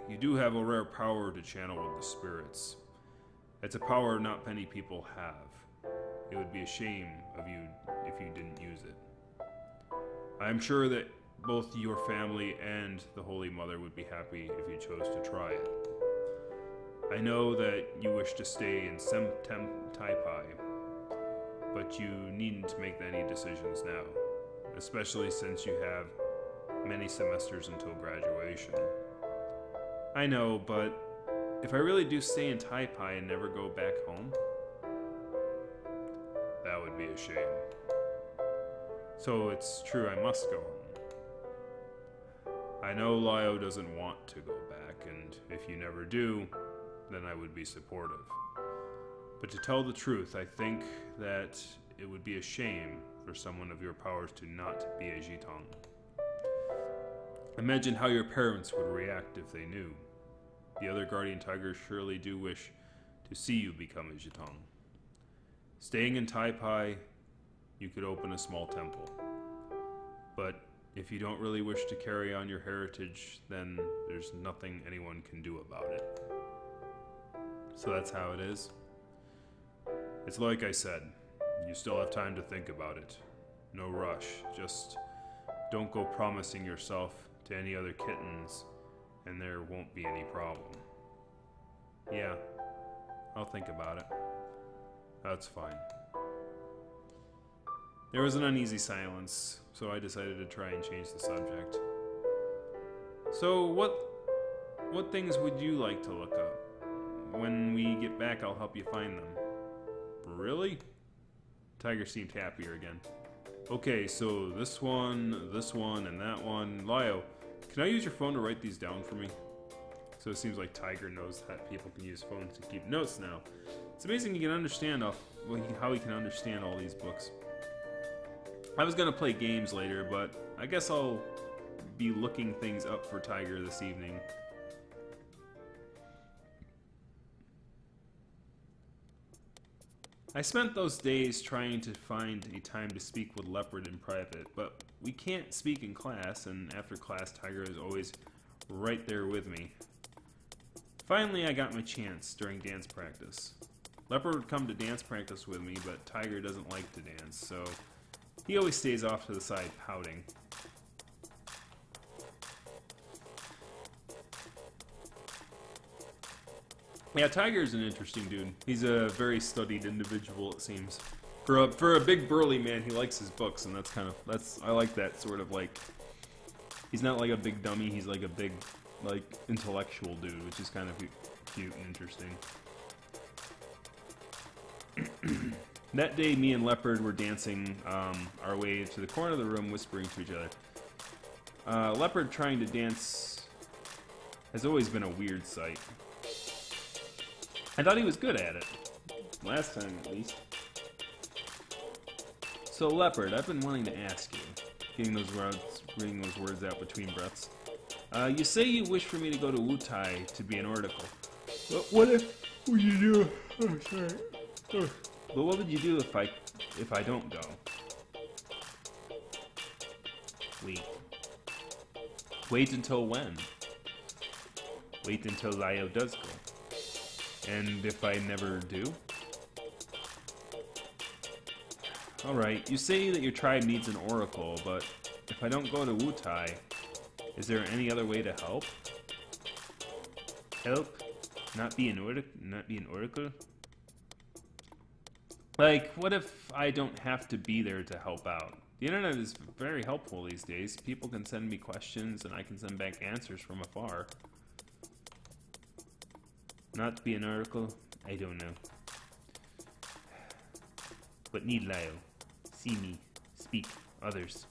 you do have a rare power to channel with the spirits. It's a power not many people have. It would be a shame of you if you didn't use it. I'm sure that both your family and the Holy Mother would be happy if you chose to try it. I know that you wish to stay in Taipai, but you needn't make any decisions now, especially since you have many semesters until graduation. I know, but if I really do stay in Taipai and never go back home, that would be a shame. So it's true I must go home. I know Lio doesn't want to go back, and if you never do, then I would be supportive. But to tell the truth, I think that it would be a shame for someone of your powers to not be a Jitang. Imagine how your parents would react if they knew. The other guardian tigers surely do wish to see you become a Jitang. Staying in Taipai, you could open a small temple. But if you don't really wish to carry on your heritage, then there's nothing anyone can do about it. So that's how it is. It's like I said, you still have time to think about it. No rush, just don't go promising yourself to any other kittens, and there won't be any problem. Yeah, I'll think about it. That's fine. There was an uneasy silence, so I decided to try and change the subject. So what things would you like to look up? When we get back, I'll help you find them. Really? Tiger seemed happier again. Okay, so this one, and that one. Lio, can I use your phone to write these down for me? So it seems like Tiger knows that people can use phones to keep notes now. It's amazing he can understand how he can understand all these books. I was gonna play games later, but I guess I'll be looking things up for Tiger this evening. I spent those days trying to find a time to speak with Leopard in private, but we can't speak in class, and after class, Tiger is always right there with me. Finally, I got my chance during dance practice. Leopard would come to dance practice with me, but Tiger doesn't like to dance, so he always stays off to the side pouting. Yeah, Tiger's an interesting dude. He's a very studied individual, it seems. For a big burly man, he likes his books, and I like that sort of like. He's not like a big dummy. He's like a big, like intellectual dude, which is kind of cute and interesting. That day, me and Leopard were dancing our way to the corner of the room, whispering to each other. Leopard trying to dance has always been a weird sight. I thought he was good at it. Last time, at least. So, Leopard, I've been wanting to ask you, getting those words out between breaths. You say you wish for me to go to Wutai to be an oracle. But what would you do? Oh, sorry. But what would you do if I don't go? Wait until when? Wait until Lio does go. And if I never do? Alright, you say that your tribe needs an oracle, but if I don't go to Wutai, is there any other way to help? Help? Not be an oracle? Like, what if I don't have to be there to help out? The internet is very helpful these days. People can send me questions and I can send back answers from afar. Not to be an oracle? I don't know. But need Lio. See me. Speak. Others.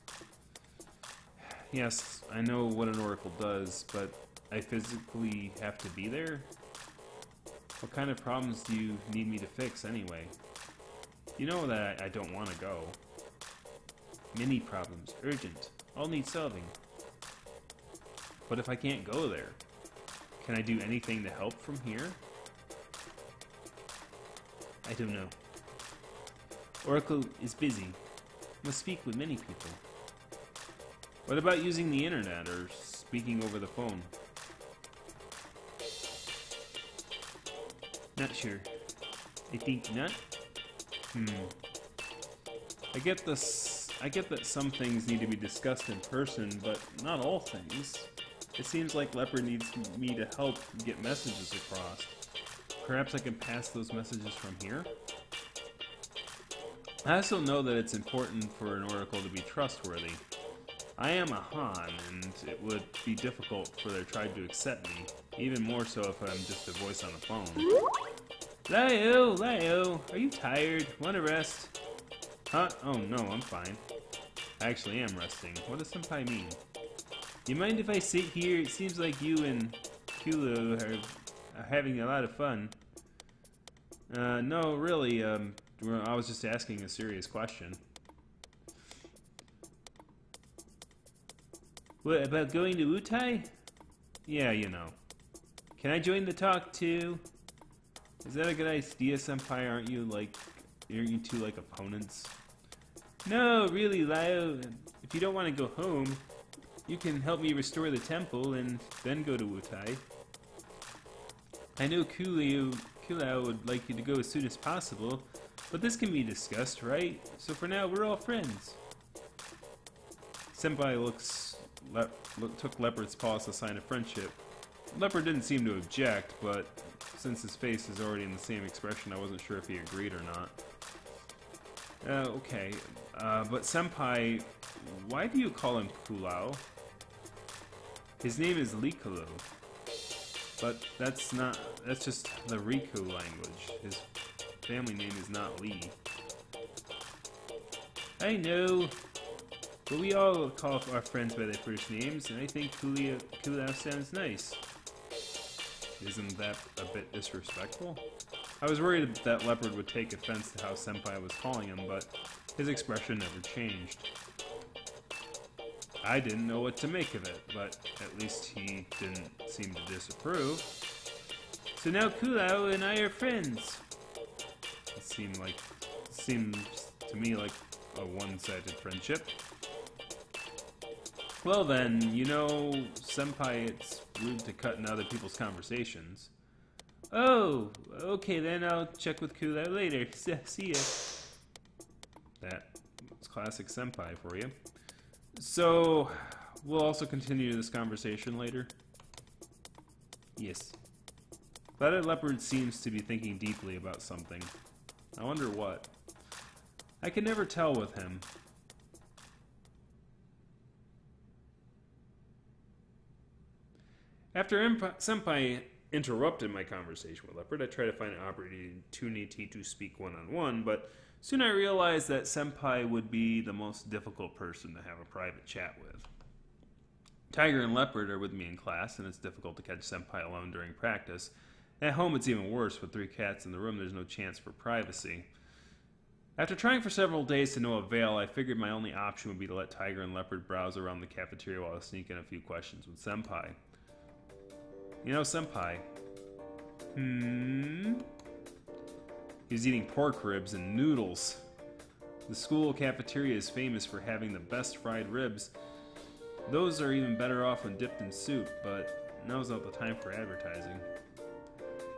Yes, I know what an oracle does, but I physically have to be there? What kind of problems do you need me to fix anyway? You know that I don't want to go. Many problems. Urgent. All need solving. But if I can't go there, can I do anything to help from here? I don't know. Oracle is busy. Must speak with many people. What about using the internet or speaking over the phone? Not sure. I think not. I get that some things need to be discussed in person, but not all things. It seems like Leopard needs me to help get messages across. Perhaps I can pass those messages from here? I also know that it's important for an oracle to be trustworthy. I am a Han, and it would be difficult for their tribe to accept me, even more so if I'm just a voice on the phone. Lio, are you tired? Want to rest? Huh? Oh no, I'm fine. I actually am resting. What does senpai mean? You mind if I sit here? It seems like you and Kulu are having a lot of fun. No, really, I was just asking a serious question. What, about going to Utai? Yeah, you know. Can I join the talk too? Is that a good idea, senpai? Aren't you two like opponents? No, really, Lio. If you don't want to go home, you can help me restore the temple and then go to Utai. I know Kulao would like you to go as soon as possible, but this can be discussed, right? So for now, we're all friends. Senpai took Leopard's paw as a sign of friendship. Leopard didn't seem to object, but since his face is already in the same expression, I wasn't sure if he agreed or not. Okay, but Senpai, why do you call him Kulao? His name is Likalo. But that's just the Riku language. His family name is not Lee. I know, but we all call our friends by their first names, and I think Kulao sounds nice. Isn't that a bit disrespectful? I was worried that Leopard would take offense to how Senpai was calling him, but his expression never changed. I didn't know what to make of it, but at least he didn't seem to disapprove. So now Kulao and I are friends. It seems to me like a one-sided friendship. Well then, you know, senpai, it's rude to cut in other people's conversations. Oh, okay then, I'll check with Kulao later. See ya. That's classic senpai for you. So, we'll also continue this conversation later. Yes. That Leopard seems to be thinking deeply about something. I wonder what. I can never tell with him. After Senpai interrupted my conversation with Leopard, I tried to find an opportunity to speak one-on-one, but soon I realized that Senpai would be the most difficult person to have a private chat with. Tiger and Leopard are with me in class, and it's difficult to catch Senpai alone during practice. At home, it's even worse. With 3 cats in the room, there's no chance for privacy. After trying for several days to no avail, I figured my only option would be to let Tiger and Leopard browse around the cafeteria while I sneak in a few questions with Senpai. You know, Senpai. He's eating pork ribs and noodles. The school cafeteria is famous for having the best fried ribs. Those are even better off when dipped in soup, but now's not the time for advertising.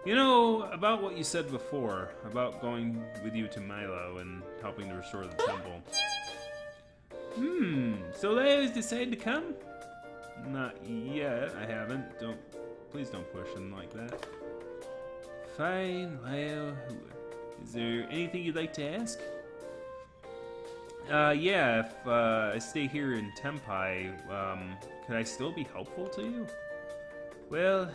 You know, about what you said before, about going with you to Milo and helping to restore the temple. So Leo's decided to come? Not yet, I haven't. Please don't push him like that. Fine, Leo. Is there anything you'd like to ask? Yeah, if I stay here in Tempai, could I still be helpful to you? Well,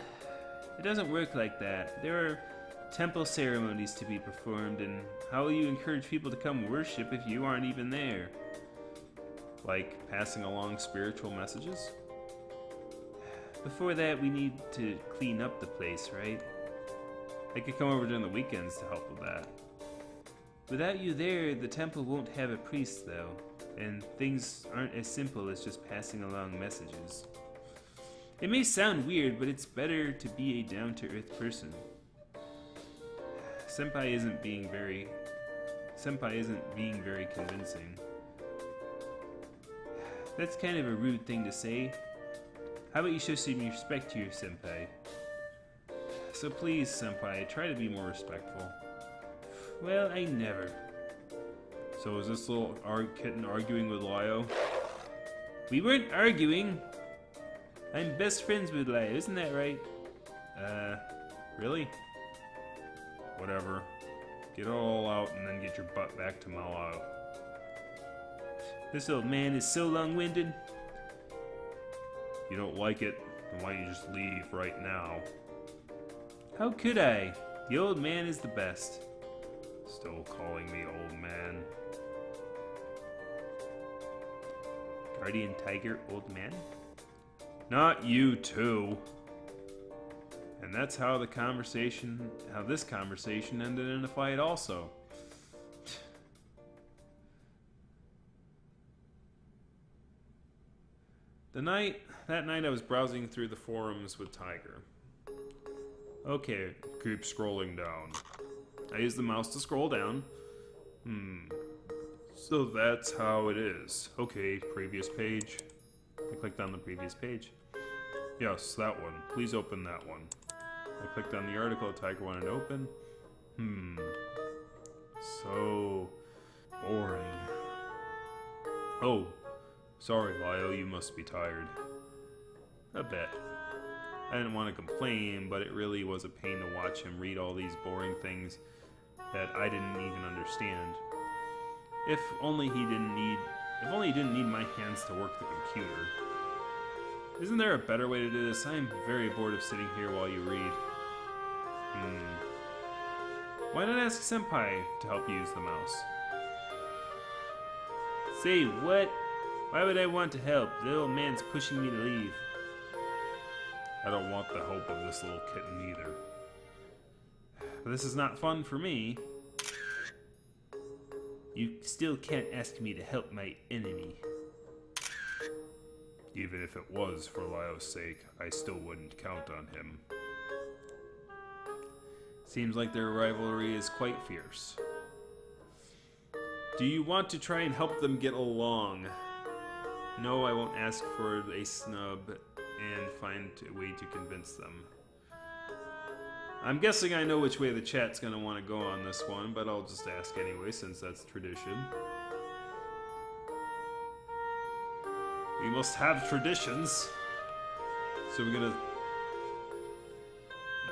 it doesn't work like that. There are temple ceremonies to be performed, and how will you encourage people to come worship if you aren't even there? Like passing along spiritual messages? Before that, we need to clean up the place, right? I could come over during the weekends to help with that. Without you there, the temple won't have a priest, though, and things aren't as simple as just passing along messages. It may sound weird, but it's better to be a down-to-earth person. Senpai isn't being very convincing. That's kind of a rude thing to say. How about you show some respect to your senpai? So please, senpai, try to be more respectful. Well, I never. So is this little kitten arguing with Lio? We weren't arguing. I'm best friends with Lio, isn't that right? Really? Whatever. Get it all out and then get your butt back to Malao. This old man is so long-winded. If you don't like it, then why don't you just leave right now? How could I? The old man is the best. Still calling me old man. Guardian Tiger, old man? Not you too. And that's how this conversation ended in a fight also. That night I was browsing through the forums with Tiger. Okay, keep scrolling down. I used the mouse to scroll down. So that's how it is. Okay, previous page. I clicked on the previous page. Yes, that one. Please open that one. I clicked on the article Tiger wanted to open. So boring. Oh, sorry, Lyle, you must be tired. A bit. I didn't want to complain, but it really was a pain to watch him read all these boring things that I didn't even understand. If only he didn't need my hands to work the computer. Isn't there a better way to do this? I am very bored of sitting here while you read. Why not ask Senpai to help you use the mouse? Say what? Why would I want to help? The old man's pushing me to leave. I don't want the help of this little kitten either. But this is not fun for me. You still can't ask me to help my enemy. Even if it was for Lyo's sake, I still wouldn't count on him. Seems like their rivalry is quite fierce. Do you want to try and help them get along? No, I won't ask for a snub and find a way to convince them. I'm guessing I know which way the chat's gonna want to go on this one, but I'll just ask anyway since that's tradition. We must have traditions. So we're gonna...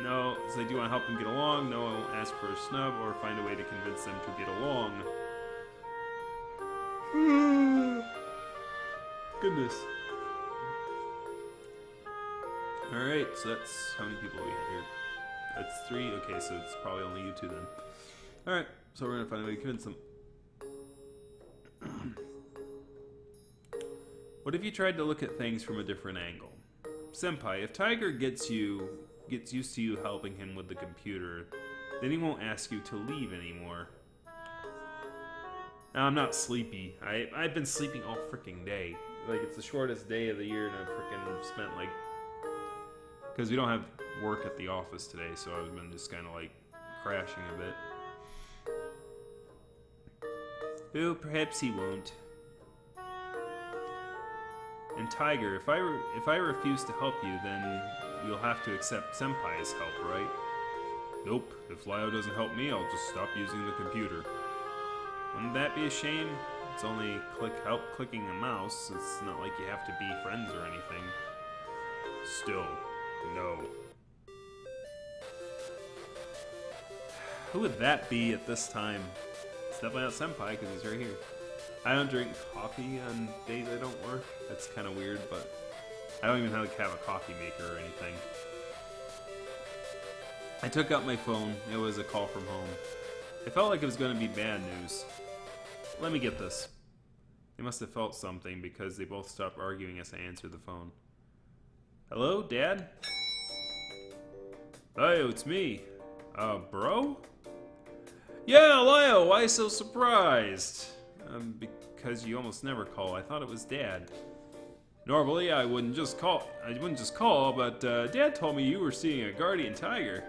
No, so I do want to help them get along. No, I won't ask for a snub or find a way to convince them to get along. Goodness. Alright, so that's how many people we have here. That's 3. Okay, so it's probably only you 2 then. Alright, so we're gonna find a way to convince them. What if you tried to look at things from a different angle? Senpai, if Tiger gets used to you helping him with the computer, then he won't ask you to leave anymore. Now, I'm not sleepy. I've been sleeping all freaking day. Like, it's the shortest day of the year, and I've freaking spent, like... Because we don't have work at the office today, so I've been just kind of, like, crashing a bit. Oh, perhaps he won't. And Tiger, if I refuse to help you, then you'll have to accept Senpai's help, right? Nope. If Lyo doesn't help me, I'll just stop using the computer. Wouldn't that be a shame? It's only clicking a mouse. It's not like you have to be friends or anything. Still, no. Who would that be at this time? It's definitely not Senpai, because he's right here. I don't drink coffee on days I don't work. That's kind of weird, but I don't even have a coffee maker or anything. I took out my phone. It was a call from home. It felt like it was going to be bad news. Let me get this. They must have felt something because they both stopped arguing as I answered the phone. Hello, Dad? Lyo, it's me. Bro? Yeah, Lyo, why so surprised? Because you almost never call. I thought it was Dad. Normally, I wouldn't just call, but Dad told me you were seeing a guardian tiger.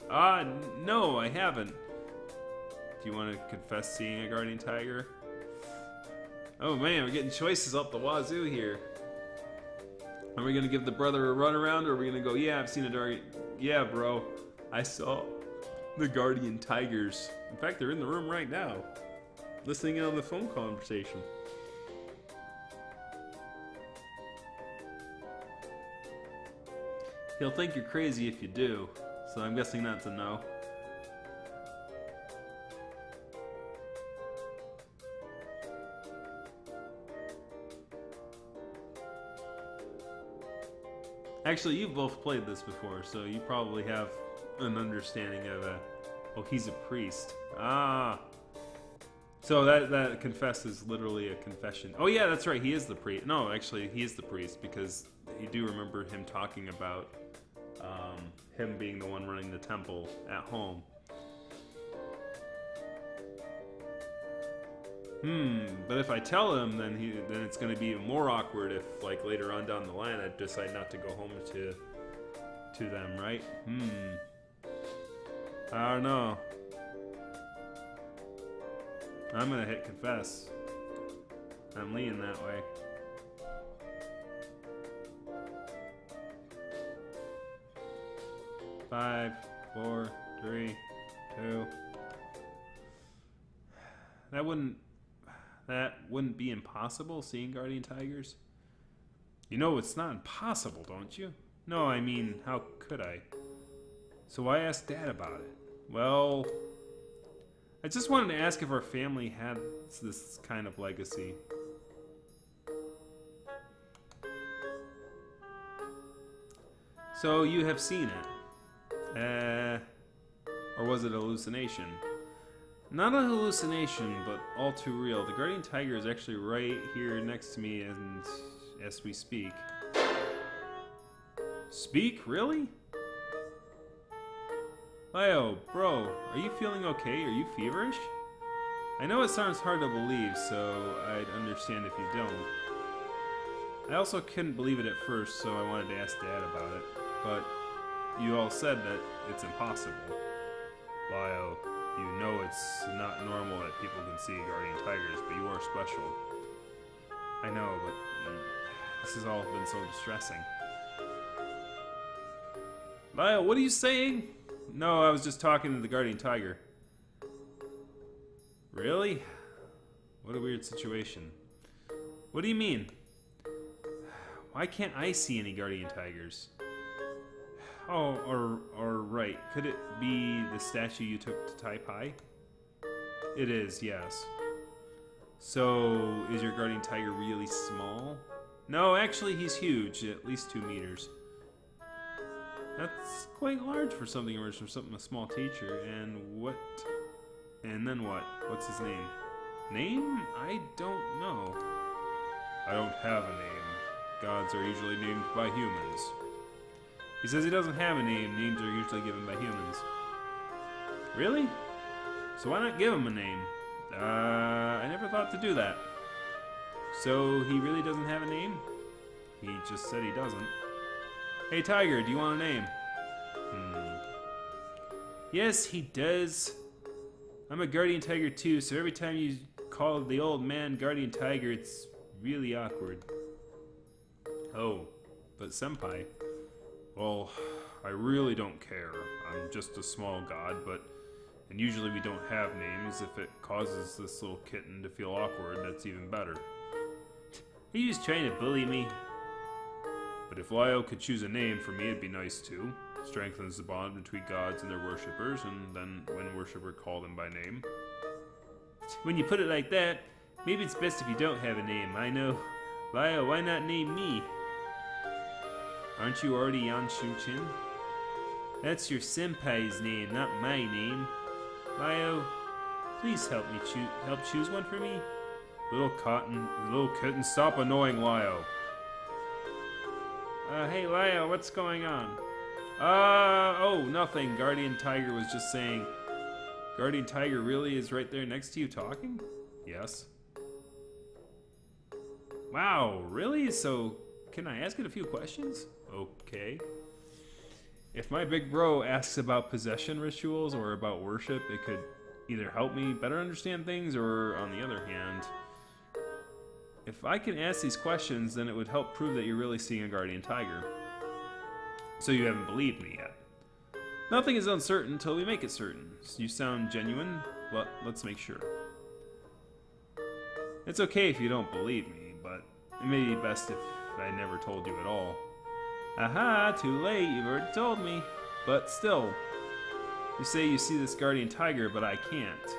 No, I haven't. Do you want to confess seeing a guardian tiger? Oh man, we're getting choices up the wazoo here. Are we gonna give the brother a runaround, or are we gonna go, yeah, I've seen a guardian... Yeah, bro, I saw the guardian tigers. In fact, they're in the room right now, listening in on the phone conversation. He'll think you're crazy if you do, so I'm guessing that's a no. Actually, you've both played this before, so you probably have an understanding of oh, he's a priest. Ah. So that confess is literally a confession. Oh yeah, that's right. He is the priest. No, actually, he is the priest because you do remember him talking about him being the one running the temple at home. But if I tell him, then it's going to be even more awkward if, like, later on down the line, I decide not to go home to them, right? I don't know. I'm going to hit confess. I'm leaning that way. Five, four, three, two. That wouldn't be impossible, seeing guardian tigers? You know it's not impossible, don't you? No, I mean, how could I? So why ask Dad about it? Well, I just wanted to ask if our family had this kind of legacy. So you have seen it. Or was it a hallucination? Not a hallucination, but all too real. The guardian tiger is actually right here next to me, and as we speak. Speak? Really? Leo, bro, are you feeling okay? Are you feverish? I know it sounds hard to believe, so I'd understand if you don't. I also couldn't believe it at first, so I wanted to ask Dad about it. But you all said that it's impossible. Leo, you know it's not normal that people can see guardian tigers, but you are special. I know, but this has all been so distressing. Lyle, what are you saying? No, I was just talking to the guardian tiger. Really? What a weird situation. What do you mean? Why can't I see any guardian tigers? Oh, or right. Could it be the statue you took to Tai Pai? It is, yes. So, is your guardian tiger really small? No, actually he's huge, at least 2 meters. That's quite large for something emerged from something a small teacher. And what? And then what? What's his name? Name? I don't know. I don't have a name. Gods are usually named by humans. He says he doesn't have a name. Names are usually given by humans. Really? So why not give him a name? I never thought to do that. So he really doesn't have a name? He just said he doesn't. Hey Tiger, do you want a name? Yes, he does. I'm a guardian tiger too, so every time you call the old man guardian tiger, it's really awkward. Oh, but senpai. Well, I really don't care. I'm just a small god, and usually we don't have names. If it causes this little kitten to feel awkward, that's even better. Are you just trying to bully me? But if Lio could choose a name for me, it'd be nice too. Strengthens the bond between gods and their worshippers, and then when worshipper call them by name. When you put it like that, maybe it's best if you don't have a name. I know. Lio, why not name me? Aren't you already Yan Shu-chin? That's your senpai's name, not my name. Lio, please help me choose one for me. Little kitten, stop annoying Lio. Hey Lio, what's going on? Oh, nothing. Guardian Tiger was just saying. Guardian Tiger really is right there next to you talking? Yes. Wow, really? So, can I ask it a few questions? Okay. If my big bro asks about possession rituals or about worship, it could either help me better understand things, or on the other hand, if I can ask these questions, then it would help prove that you're really seeing a guardian tiger. So you haven't believed me yet. Nothing is uncertain until we make it certain. You sound genuine, but let's make sure. It's okay if you don't believe me, but it may be best if I never told you at all. Aha, too late, you've already told me. But still, you say you see this guardian tiger, but I can't.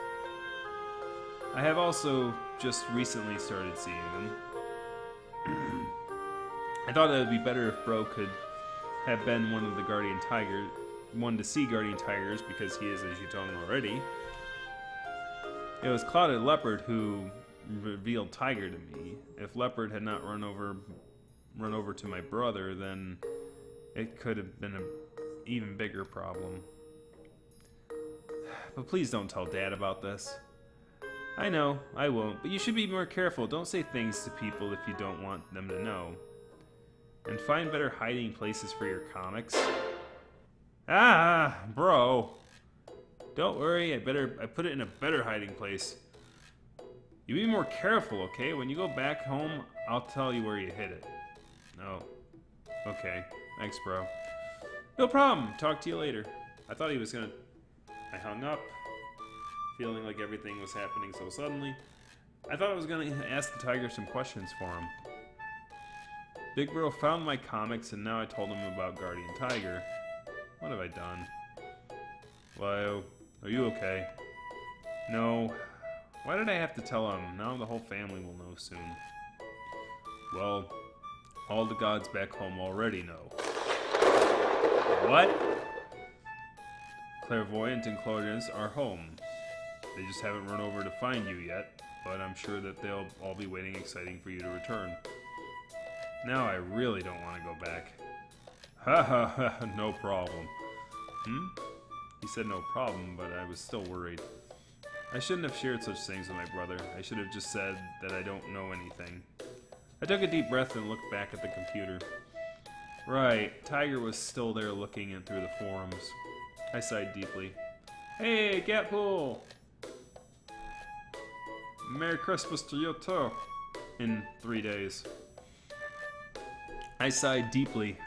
I have also just recently started seeing them. I thought it would be better if Bro could have been one of the guardian tigers, one to see guardian tigers because he is a Jitong already. It was Clouded Leopard who revealed Tiger to me. If Leopard had not run over to my brother, then it could have been an even bigger problem. But please don't tell Dad about this. I know, I won't, but you should be more careful. Don't say things to people if you don't want them to know. And find better hiding places for your comics. Ah, bro. Don't worry, I put it in a better hiding place. You be more careful, okay? When you go back home, I'll tell you where you hid it. Oh. Okay. Thanks, bro. No problem. Talk to you later. I thought he was gonna... I hung up, feeling like everything was happening so suddenly. I thought I was gonna ask the tiger some questions for him. Big Bro found my comics, and now I told him about Guardian Tiger. What have I done? Lio, are you okay? No. Why did I have to tell him? Now the whole family will know soon. Well, all the gods back home already know. What? Clairvoyant and Claudius are home. They just haven't run over to find you yet, but I'm sure that they'll all be waiting exciting for you to return. Now I really don't want to go back. Ha ha ha, no problem. He said no problem, but I was still worried. I shouldn't have shared such things with my brother. I should have just said that I don't know anything. I took a deep breath and looked back at the computer. Right, Tiger was still there looking in through the forums. I sighed deeply. Hey, Gappool! Merry Christmas to you too. In 3 days. I sighed deeply.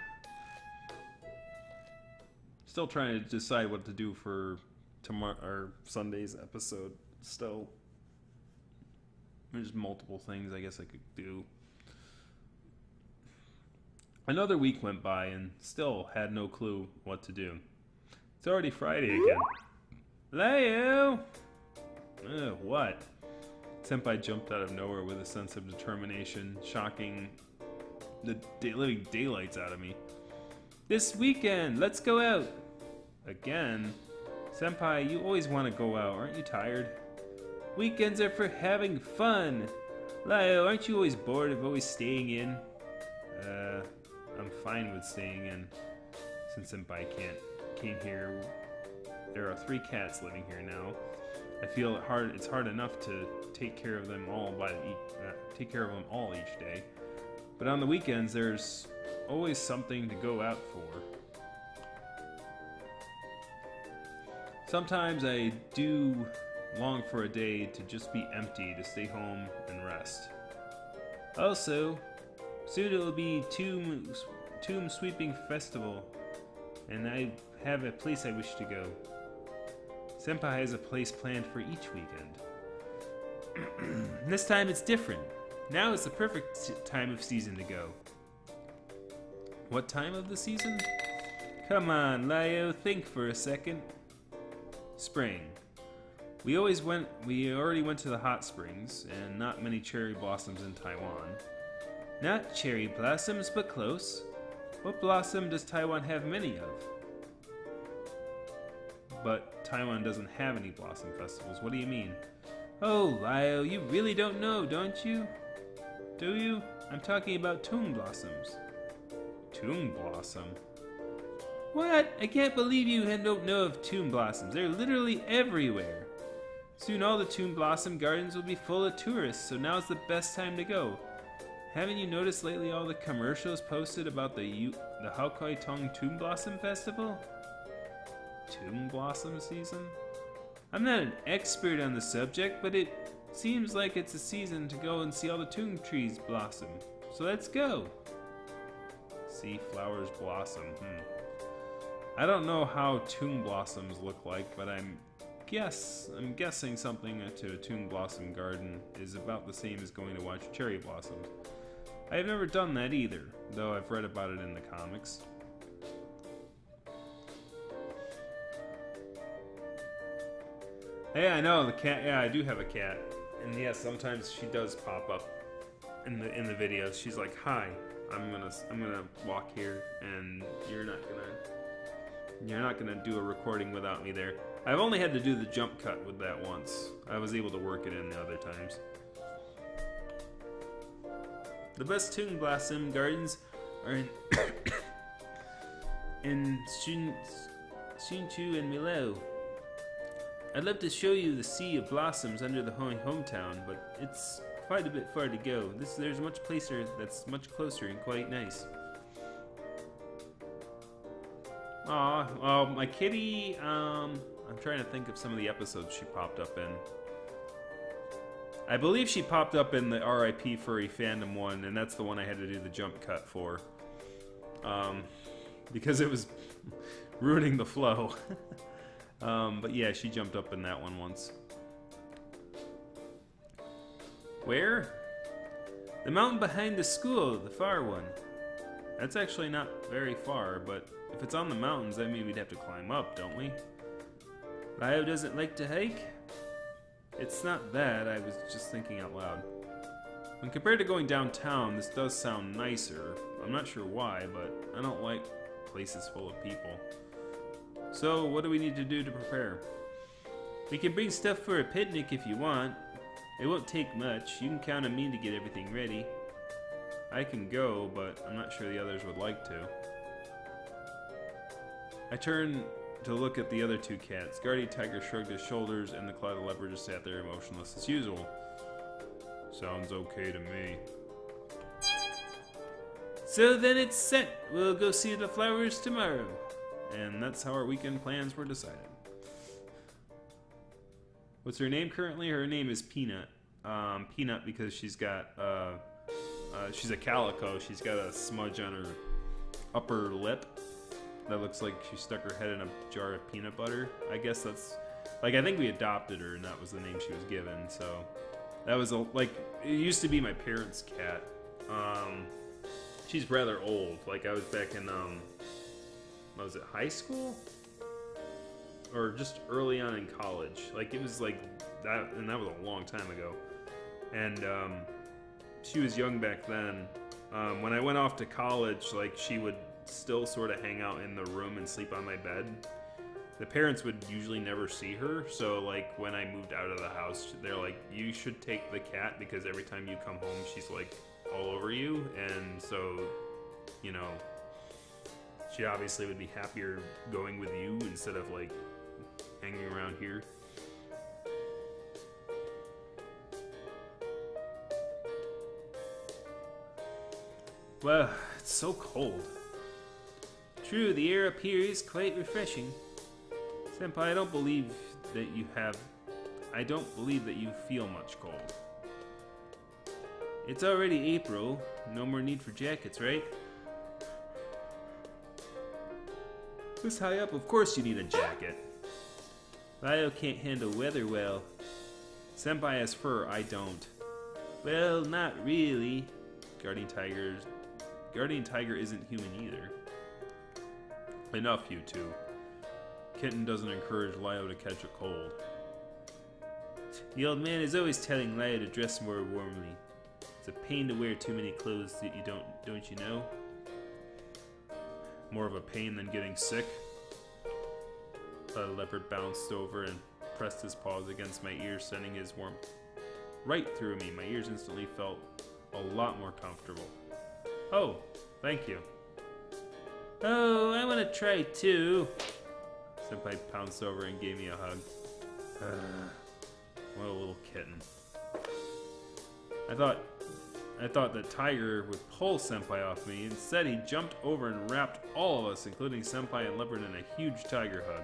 Still trying to decide what to do for tomorrow or Sunday's episode. Still, there's multiple things I guess I could do. Another week went by and still had no clue what to do. It's already Friday again. Leo! What? Senpai jumped out of nowhere with a sense of determination, shocking the living daylights out of me. This weekend, let's go out! Again? Senpai, you always want to go out, aren't you tired? Weekends are for having fun! Lio, aren't you always bored of always staying in? I'm fine with staying in. Since Senpai came here. There are 3 cats living here now. I feel it's hard enough to take care of them all each day. But on the weekends, there's always something to go out for. Sometimes I do long for a day to just be empty, to stay home and rest. Also, soon it'll be Tomb Sweeping Festival, and I have a place I wish to go. Senpai has a place planned for each weekend. This time it's different. Now is the perfect time of season to go. What time of the season? Come on, Lio, think for a second. Spring. We already went to the hot springs, and not many cherry blossoms in Taiwan. Not cherry blossoms, but close. What blossom does Taiwan have many of? But Taiwan doesn't have any blossom festivals. What do you mean? Oh, Lio, you really don't know, don't you? Do you? I'm talking about tomb blossoms. Tomb blossom? What? I can't believe you don't know of tomb blossoms. They're literally everywhere. Soon all the tomb blossom gardens will be full of tourists, so now's the best time to go. Haven't you noticed lately all the commercials posted about the Haokoi Tong Tomb Blossom Festival? Tomb Blossom season? I'm not an expert on the subject, but it seems like it's a season to go and see all the tomb trees blossom. So let's go. See flowers blossom. I don't know how tomb blossoms look like, but I'm guessing something to a tomb blossom garden is about the same as going to watch cherry blossoms. I have never done that either, though I've read about it in the comics. Yeah, I know, the cat, yeah, I do have a cat. And yeah, sometimes she does pop up in the videos. She's like, "Hi, I'm gonna walk here, and you're not gonna do a recording without me there. I've only had to do the jump cut with that once. I was able to work it in the other times. The best Toon Blossom gardens are in in Shunchu and Milo. I'd love to show you the sea of blossoms under the hometown, but it's quite a bit far to go. There's much placer that's much closer and quite nice. Aw, well, my kitty, I'm trying to think of some of the episodes she popped up in. I believe she popped up in the RIP Furry Fandom one, and that's the one I had to do the jump cut for. Because it was ruining the flow. But yeah, she jumped up in that one once. Where? The mountain behind the school, the far one. That's actually not very far, but if it's on the mountains, that means we'd have to climb up, don't we? Lio doesn't like to hike? It's not that, I was just thinking out loud. When compared to going downtown, this does sound nicer. I'm not sure why, but I don't like places full of people. So, what do we need to do to prepare? We can bring stuff for a picnic if you want. It won't take much. You can count on me to get everything ready. I can go, but I'm not sure the others would like to. I turned to look at the other two cats. Guardian Tiger shrugged his shoulders, and the Clouded Leopard just sat there motionless as usual. Sounds okay to me. So then it's set. We'll go see the flowers tomorrow. And that's how our weekend plans were decided. What's her name currently? Her name is Peanut. Peanut because she's got, she's a calico. She's got a smudge on her upper lip that looks like she stuck her head in a jar of peanut butter. I guess that's, like, I think we adopted her and that was the name she was given, so. That was, like, it used to be my parents' cat. She's rather old. Like, I was back in, what was it, high school? Or just early on in college. Like, it was like that, and that was a long time ago. And she was young back then. When I went off to college, like, she would still sort of hang out in the room and sleep on my bed. The parents would usually never see her, so, like, when I moved out of the house, they're like, you should take the cat because every time you come home, she's, like, all over you. And so, you know, she obviously would be happier going with you instead of, like, hanging around here. Wow, it's so cold. True, the air up here is quite refreshing. Senpai, I don't believe that you feel much cold. It's already April. No more need for jackets, right? This high up, of course you need a jacket. Lio can't handle weather well. Senpai has fur, I don't. Well, not really. Guardian Tiger isn't human either. Enough, you two. Kitten doesn't encourage Lio to catch a cold. The old man is always telling Lio to dress more warmly. It's a pain to wear too many clothes that you don't you know? More of a pain than getting sick. The leopard bounced over and pressed his paws against my ears, sending his warmth right through me. My ears instantly felt a lot more comfortable. Oh, thank you. Oh, I want to try too. Senpai pounced over and gave me a hug. What a little kitten. I thought that Tiger would pull Senpai off me. Instead, he jumped over and wrapped all of us, including Senpai and Leopard, in a huge tiger hug.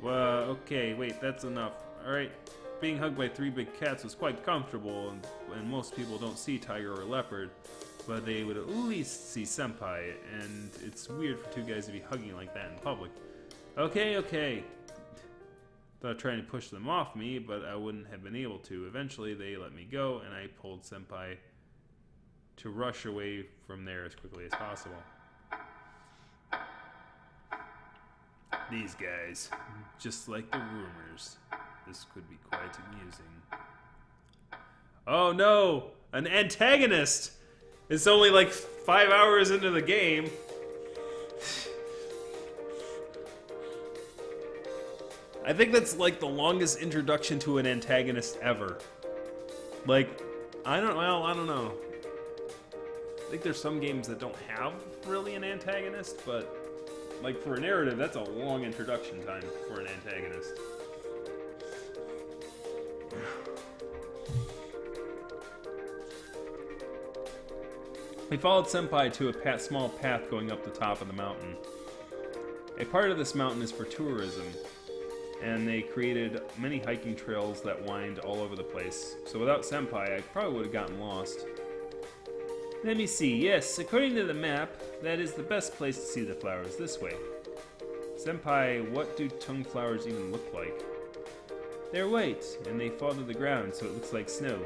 Well, okay, wait, that's enough. Alright, being hugged by three big cats was quite comfortable, and most people don't see Tiger or Leopard, but they would at least see Senpai, and it's weird for two guys to be hugging like that in public. Okay. Thought trying to push them off me, but I wouldn't have been able to. Eventually, they let me go, and I pulled Senpai to rush away from there as quickly as possible. These guys, just like the rumors. This could be quite amusing. Oh no! An antagonist! It's only like 5 hours into the game. I think that's like the longest introduction to an antagonist ever. Like, I don't know. I think there's some games that don't have really an antagonist, but like for a narrative, that's a long introduction time for an antagonist. We followed Senpai to a small path going up the top of the mountain. A part of this mountain is for tourism, and they created many hiking trails that wind all over the place. So without Senpai, I probably would have gotten lost. Let me see. Yes, according to the map, that is the best place to see the flowers, this way. Senpai, what do tongue flowers even look like? They're white, and they fall to the ground, so it looks like snow.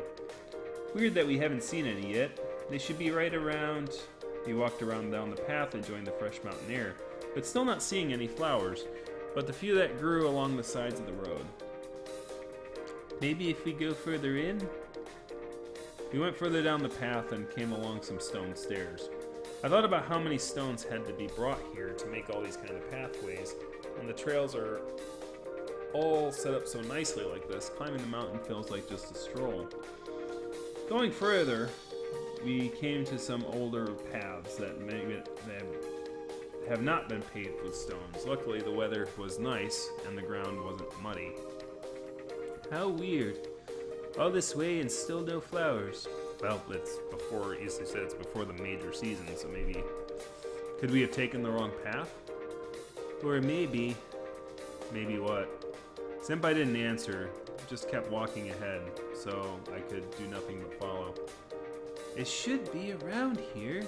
Weird that we haven't seen any yet. They should be right around... He walked around down the path, enjoying the fresh mountain air, but still not seeing any flowers, but the few that grew along the sides of the road. Maybe if we go further in? We went further down the path and came along some stone stairs. I thought about how many stones had to be brought here to make all these kind of pathways, and the trails are all set up so nicely like this. Climbing the mountain feels like just a stroll. Going further, we came to some older paths that have not been paved with stones. Luckily, the weather was nice and the ground wasn't muddy. How weird. All this way and still no flowers. Well, it's before, as I said, it's before the major season, so maybe... Could we have taken the wrong path? Or maybe... Maybe what? Senpai didn't answer, just kept walking ahead, so I could do nothing but follow. It should be around here.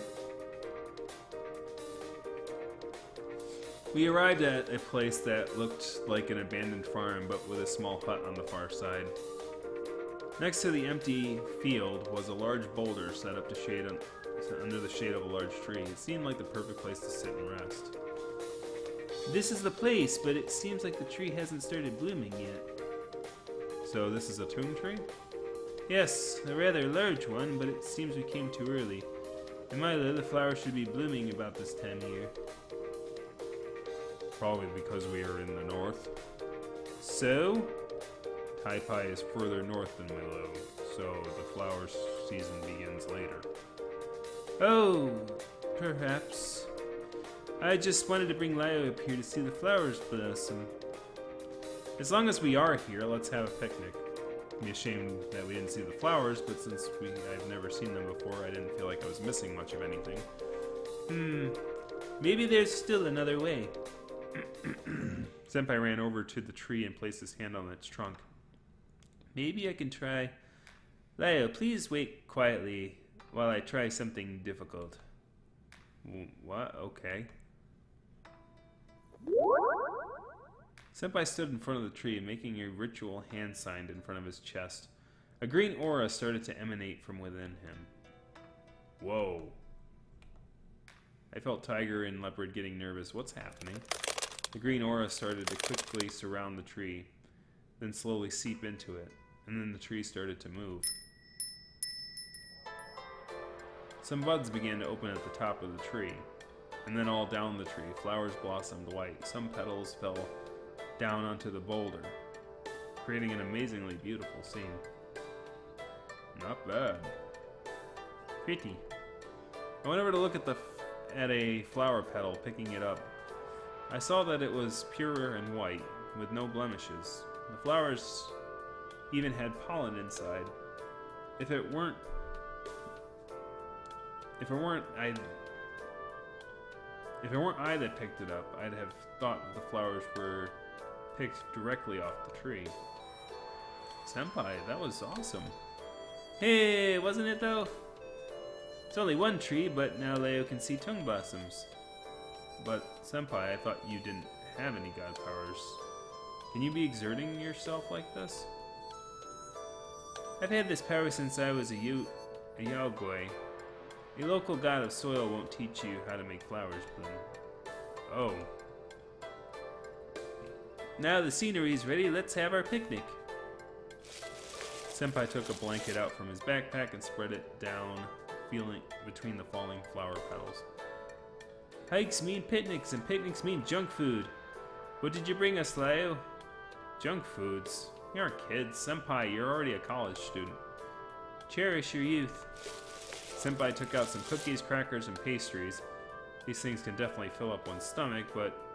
We arrived at a place that looked like an abandoned farm, but with a small hut on the far side. Next to the empty field was a large boulder set up to under the shade of a large tree. It seemed like the perfect place to sit and rest. This is the place, but it seems like the tree hasn't started blooming yet. So this is a tung tree? Yes, a rather large one, but it seems we came too early. In Milo, the flowers should be blooming about this time of year. Probably because we are in the north. So, Taipai is further north than Milo, so the flower season begins later. Oh, perhaps. I just wanted to bring Lio up here to see the flowers blossom. As long as we are here, let's have a picnic. It'd be a shame that we didn't see the flowers, but since I've never seen them before, I didn't feel like I was missing much of anything. Maybe there's still another way. Senpai ran over to the tree and placed his hand on its trunk. Maybe I can try... Lio, please wait quietly while I try something difficult. What? Okay. Senpai stood in front of the tree, making a ritual hand sign in front of his chest. A green aura started to emanate from within him. Whoa. I felt Tiger and Leopard getting nervous. What's happening? The green aura started to quickly surround the tree, then slowly seep into it, and then the tree started to move. Some buds began to open at the top of the tree, and then all down the tree, flowers blossomed white. Some petals fell down onto the boulder, creating an amazingly beautiful scene. Not bad. Pretty. I went over to look at a flower petal, picking it up. I saw that it was pure and white, with no blemishes. The flowers even had pollen inside. If it weren't I that picked it up, I'd have thought that the flowers were picked directly off the tree. Senpai, that was awesome. Hey, wasn't it though? It's only one tree, but now Leo can see tongue blossoms. But Senpai, I thought you didn't have any god powers. Can you be exerting yourself like this? I've had this power since I was a Yaogoi. A local god of soil won't teach you how to make flowers bloom. Oh. Now the scenery's ready, let's have our picnic. Senpai took a blanket out from his backpack and spread it down feeling between the falling flower petals. Hikes mean picnics, and picnics mean junk food. What did you bring us, Leo? Junk foods? You aren't kids. Senpai, you're already a college student. Cherish your youth. Senpai took out some cookies, crackers, and pastries. These things can definitely fill up one's stomach, but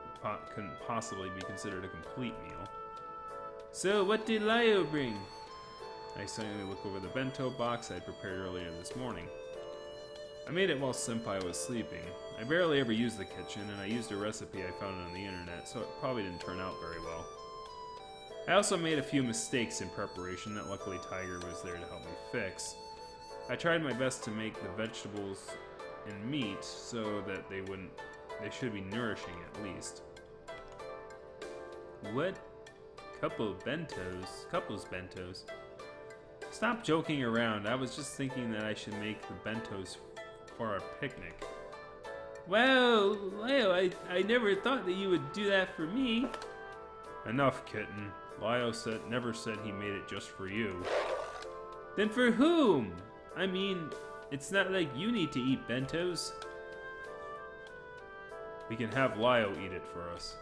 couldn't possibly be considered a complete meal. So, what did Leo bring? I suddenly look over the bento box I prepared earlier this morning. I made it while Senpai was sleeping. I barely ever use the kitchen, and I used a recipe I found on the internet, so it probably didn't turn out very well. I also made a few mistakes in preparation that luckily Tiger was there to help me fix. I tried my best to make the vegetables and meat so that they should be nourishing at least. What? Couples bentos? Stop joking around. I was just thinking that I should make the bentos for our picnic. Wow, Leo, I never thought that you would do that for me. Enough, kitten. Leo never said he made it just for you. Then for whom? I mean, it's not like you need to eat bentos. We can have Leo eat it for us.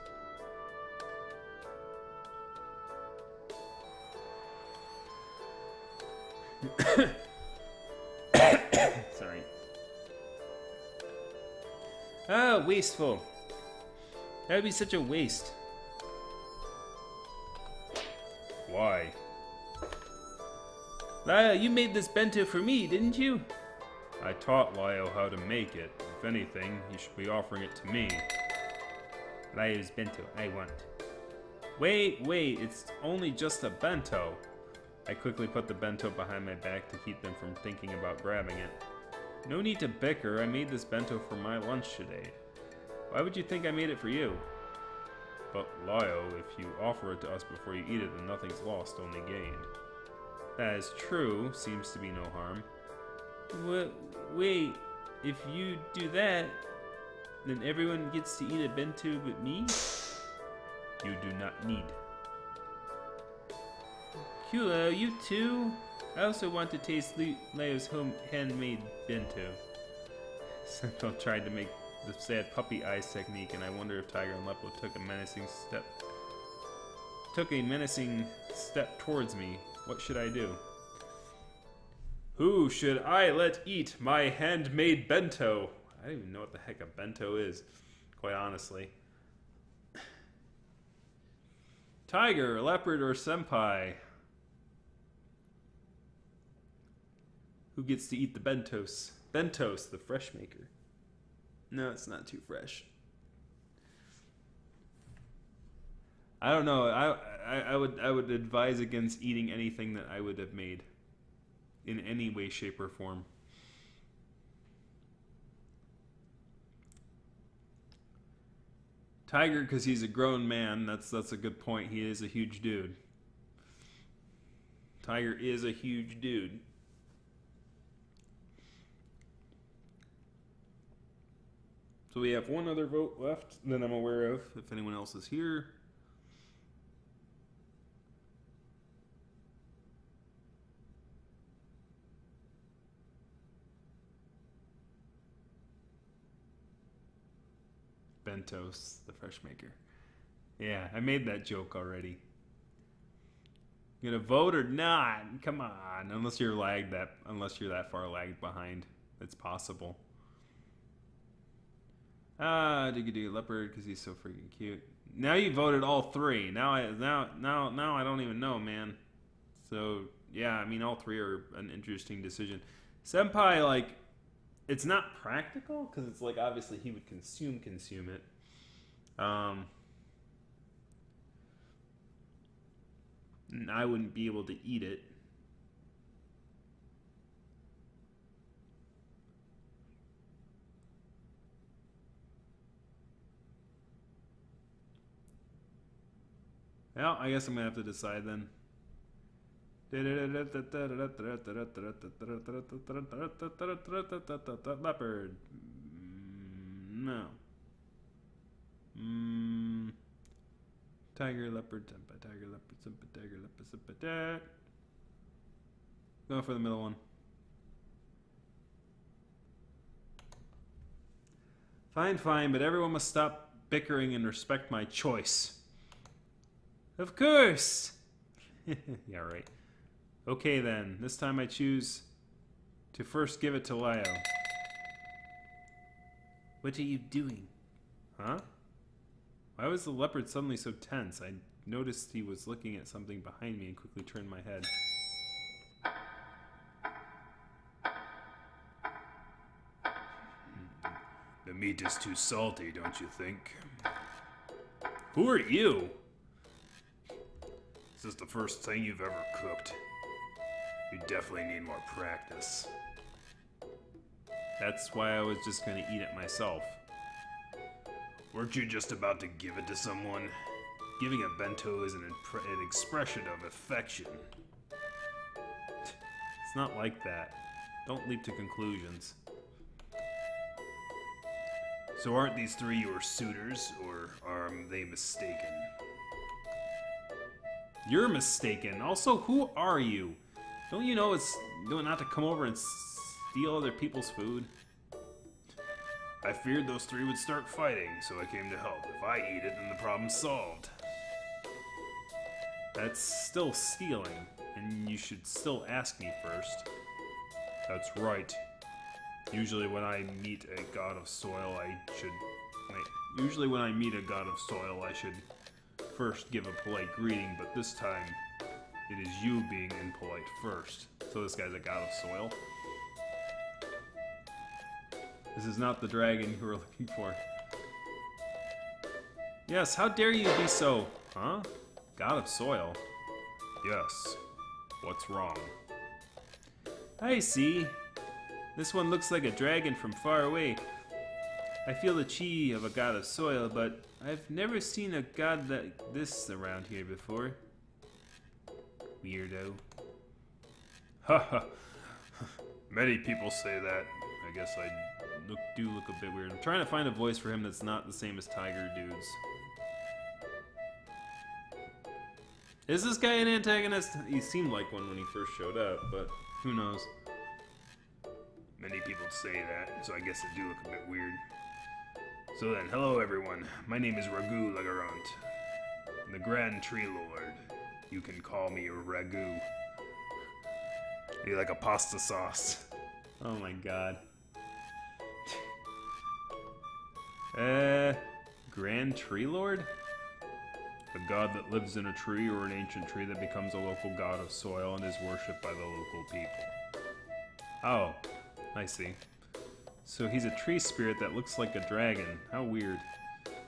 Sorry. Ah, wasteful. That would be such a waste. Why? Leo, you made this bento for me, didn't you? I taught Leo how to make it. If anything, he should be offering it to me. Leo's bento, I want. Wait, it's only just a bento. I quickly put the bento behind my back to keep them from thinking about grabbing it. No need to bicker, I made this bento for my lunch today. Why would you think I made it for you? But Leo, if you offer it to us before you eat it, then nothing's lost, only gained. That is true, seems to be no harm. Wait, if you do that, then everyone gets to eat a bento but me? You do not need. Cool, you too? I also want to taste Leo's handmade bento. Senpai tried to make the sad puppy eyes technique, and I wonder if Tiger and Lepo took a menacing step towards me. What should I do? Who should I let eat my handmade bento? I don't even know what the heck a bento is, quite honestly. Tiger, Leopard, or Senpai? Who gets to eat the bentos? Bentos, the fresh maker. No, it's not too fresh. I don't know. I would advise against eating anything that I would have made in any way, shape, or form. Tiger, because he's a grown man. That's a good point. He is a huge dude. Tiger is a huge dude. So we have one other vote left that I'm aware of, if anyone else is here. Bentos, the fresh maker. Yeah, I made that joke already. You gonna vote or not? Come on, unless you're that far lagged behind, it's possible. Diggity Leopard, because he's so freaking cute. Now you voted all three. Now I don't even know, man. So yeah, I mean all three are an interesting decision. Senpai, like, it's not practical because it's like obviously he would consume it. And I wouldn't be able to eat it. Well, I guess I'm gonna have to decide then. Leopard. No. Tiger, leopard, senpai, tiger, leopard, senpai, tiger, leopard, senpai, dad. Going for the middle one. Fine, fine, but everyone must stop bickering and respect my choice. Of course! Yeah, right. Okay then, this time I choose to first give it to Leo. What are you doing? Huh? Why was the leopard suddenly so tense? I noticed he was looking at something behind me and quickly turned my head. The meat is too salty, don't you think? Who are you? Is this the first thing you've ever cooked? You definitely need more practice. That's why I was just gonna eat it myself. Weren't you just about to give it to someone? Giving a bento is an expression of affection. It's not like that. Don't leap to conclusions. So aren't these three your suitors, or are they mistaken? You're mistaken. Also, who are you? Don't you know it's not to come over and steal other people's food? I feared those three would start fighting, so I came to help. If I eat it, then the problem's solved. That's still stealing, and you should still ask me first. That's right. Usually when I meet a god of soil, I should first give a polite greeting, but this time it is you being impolite first. So this guy's a god of soil. This is not the dragon you were looking for. Yes, how dare you be so... Huh? God of soil? Yes. What's wrong? I see. This one looks like a dragon from far away. I feel the chi of a god of soil, but I've never seen a god like this around here before. Weirdo. Haha. Many people say that. I guess I do look a bit weird. I'm trying to find a voice for him that's not the same as Tiger Dude's. Is this guy an antagonist? He seemed like one when he first showed up, but who knows? Many people say that, so I guess I do look a bit weird. So then, hello everyone. My name is Ragu Lagarant, the Grand Tree Lord. You can call me Ragu. Do you like a pasta sauce? Oh my god. Grand Tree Lord? A god that lives in a tree or an ancient tree that becomes a local god of soil and is worshipped by the local people. Oh, I see. So he's a tree spirit that looks like a dragon. How weird.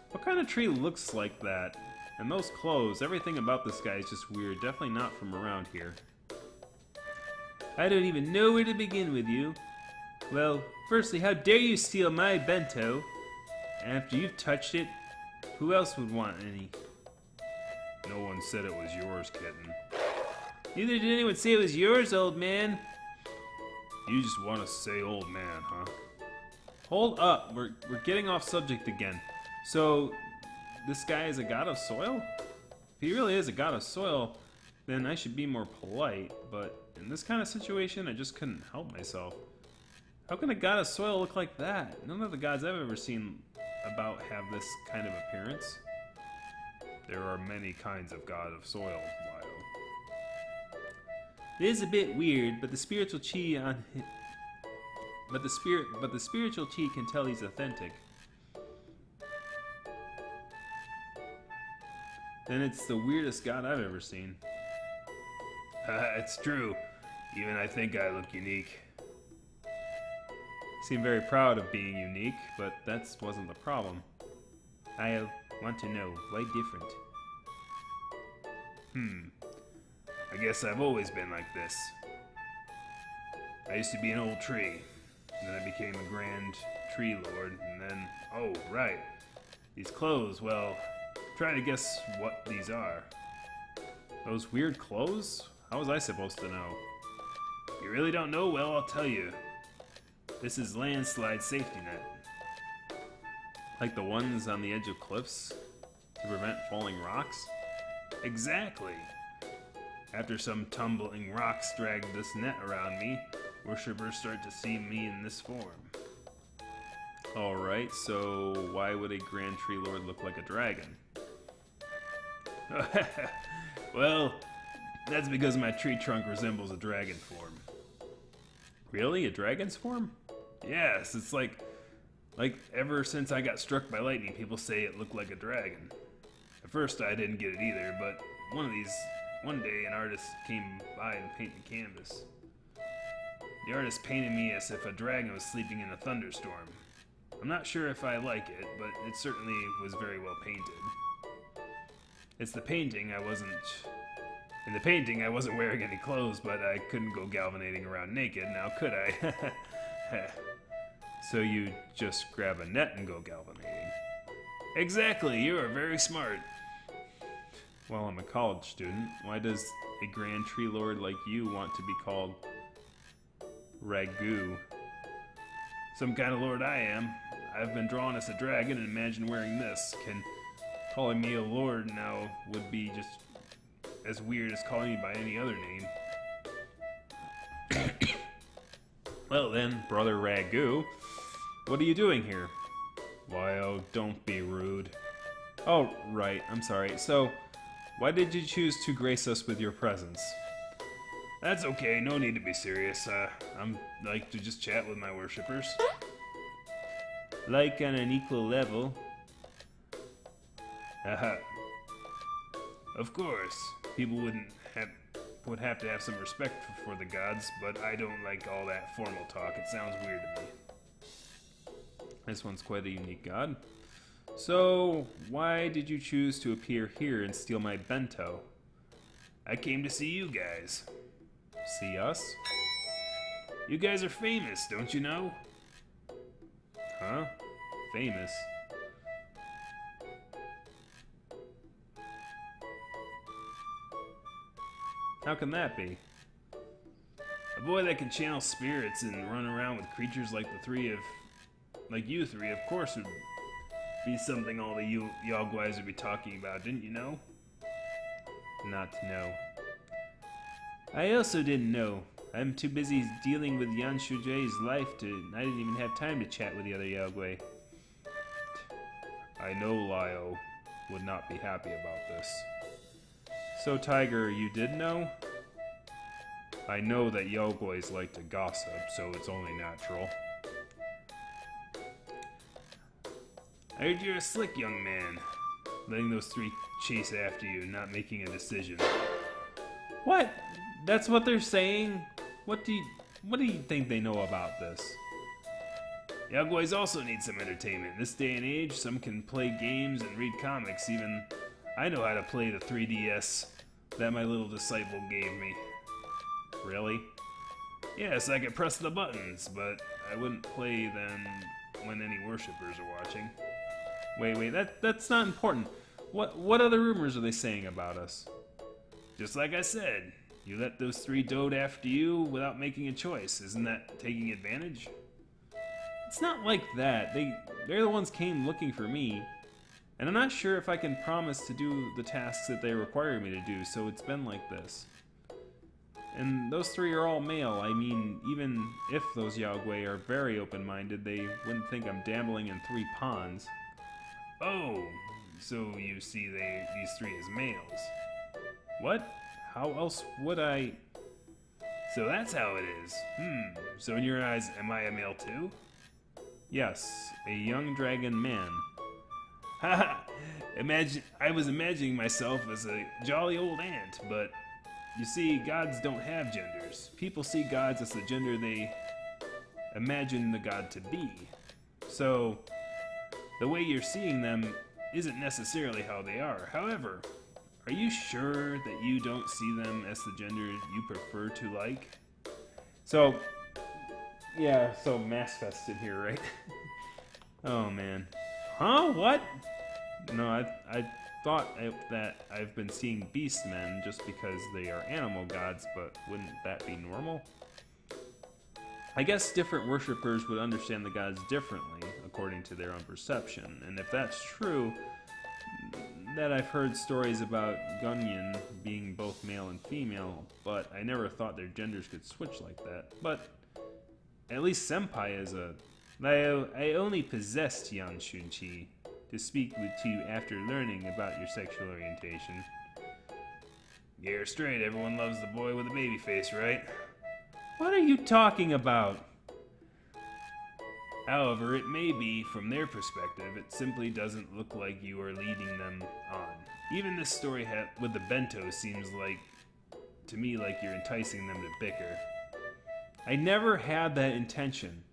What kind of tree looks like that? And those clothes, everything about this guy is just weird. Definitely not from around here. I don't even know where to begin with you. Well, firstly, how dare you steal my bento? After you've touched it, who else would want any? No one said it was yours, kitten. Neither did anyone say it was yours, old man. You just want to say old man, huh? Hold up, we're getting off subject again. So, this guy is a god of soil? If he really is a god of soil, then I should be more polite, but in this kind of situation, I just couldn't help myself. How can a god of soil look like that? None of the gods I've ever seen about have this kind of appearance. There are many kinds of god of soil, Lyle. It is a bit weird, but the spiritual chi on but the spiritual chi can tell he's authentic. Then it's the weirdest god I've ever seen. It's true. Even I think I look unique. Seem very proud of being unique, but that wasn't the problem. I want to know, why different? I guess I've always been like this. I used to be an old tree, and then I became a Grand Tree Lord, and then, oh, right, these clothes, well, try to guess what these are. Those weird clothes? How was I supposed to know? You really don't know? Well, I'll tell you. This is landslide safety net. Like the ones on the edge of cliffs to prevent falling rocks? Exactly. After some tumbling rocks drag this net around me, worshippers start to see me in this form. Alright, so why would a Grand Tree Lord look like a dragon? Well, that's because my tree trunk resembles a dragon form. Really? A dragon's form? Yes, it's like ever since I got struck by lightning, people say it looked like a dragon. At first I didn't get it either, but one day an artist came by and painted the canvas. The artist painted me as if a dragon was sleeping in a thunderstorm. I'm not sure if I like it, but it certainly was very well painted. In the painting, I wasn't wearing any clothes, but I couldn't go galvanating around naked, now could I? So you just grab a net and go galvanating. Exactly, you are very smart. Well, I'm a college student. Why does a Grand Tree Lord like you want to be called Ragu? Some kind of lord I am. I've been drawn as a dragon and imagine wearing this. Calling me a lord now would be just as weird as calling me by any other name. Well then, Brother Ragu, what are you doing here? Why, oh, don't be rude. Oh, right, I'm sorry. So, why did you choose to grace us with your presence? That's okay, no need to be serious. I'm like to just chat with my worshippers. Like on an equal level. Haha. Of course, people would have to have some respect for the gods, but I don't like all that formal talk. It sounds weird to me. This one's quite a unique god. So, why did you choose to appear here and steal my bento? I came to see you guys. See us? You guys are famous, don't you know? Huh? Famous? How can that be? A boy that can channel spirits and run around with creatures like you three, of course, would be something all the Yogwais would be talking about, didn't you know? Not to know. I also didn't know. I'm too busy dealing with Yan Shuji's life I didn't even have time to chat with the other Yogwei. I know Lio would not be happy about this. So, Tiger, you did know? I know that Yogwais like to gossip, so it's only natural. I heard you're a slick young man, letting those three chase after you, not making a decision. What? That's what they're saying? What do you think they know about this? Yogwais also need some entertainment. In this day and age, some can play games and read comics. Even I know how to play the 3DS that my little disciple gave me. Really? Yes, I could press the buttons, but I wouldn't play them when any worshippers are watching. Wait, that's not important. What other rumors are they saying about us? Just like I said, you let those three dote after you without making a choice. Isn't that taking advantage? It's not like that. They're the ones came looking for me. And I'm not sure if I can promise to do the tasks that they require me to do, so it's been like this. And those three are all male. I mean, even if those Yogwei are very open-minded, they wouldn't think I'm dabbling in three ponds. Oh, so you see these three as males. What? How else would I... So that's how it is. So in your eyes, am I a male too? Yes, a young dragon man. Haha! I was imagining myself as a jolly old ant, but you see, gods don't have genders. People see gods as the gender they imagine the god to be. So, the way you're seeing them isn't necessarily how they are. However, are you sure that you don't see them as the gender you prefer to like? So, yeah, so Massfest in here, right? Oh, man. Huh? What? No, I thought that I've been seeing beastmen just because they are animal gods, but wouldn't that be normal? I guess different worshippers would understand the gods differently, according to their own perception. And if that's true, that I've heard stories about Gunyan being both male and female, but I never thought their genders could switch like that. But at least Senpai is a Lao, I only possessed Yan Shunqi to speak with you after learning about your sexual orientation. You're straight, everyone loves the boy with a baby face, right? What are you talking about? However, it may be, from their perspective, it simply doesn't look like you are leading them on. Even this story with the bento seems like, to me, like you're enticing them to bicker. I never had that intention.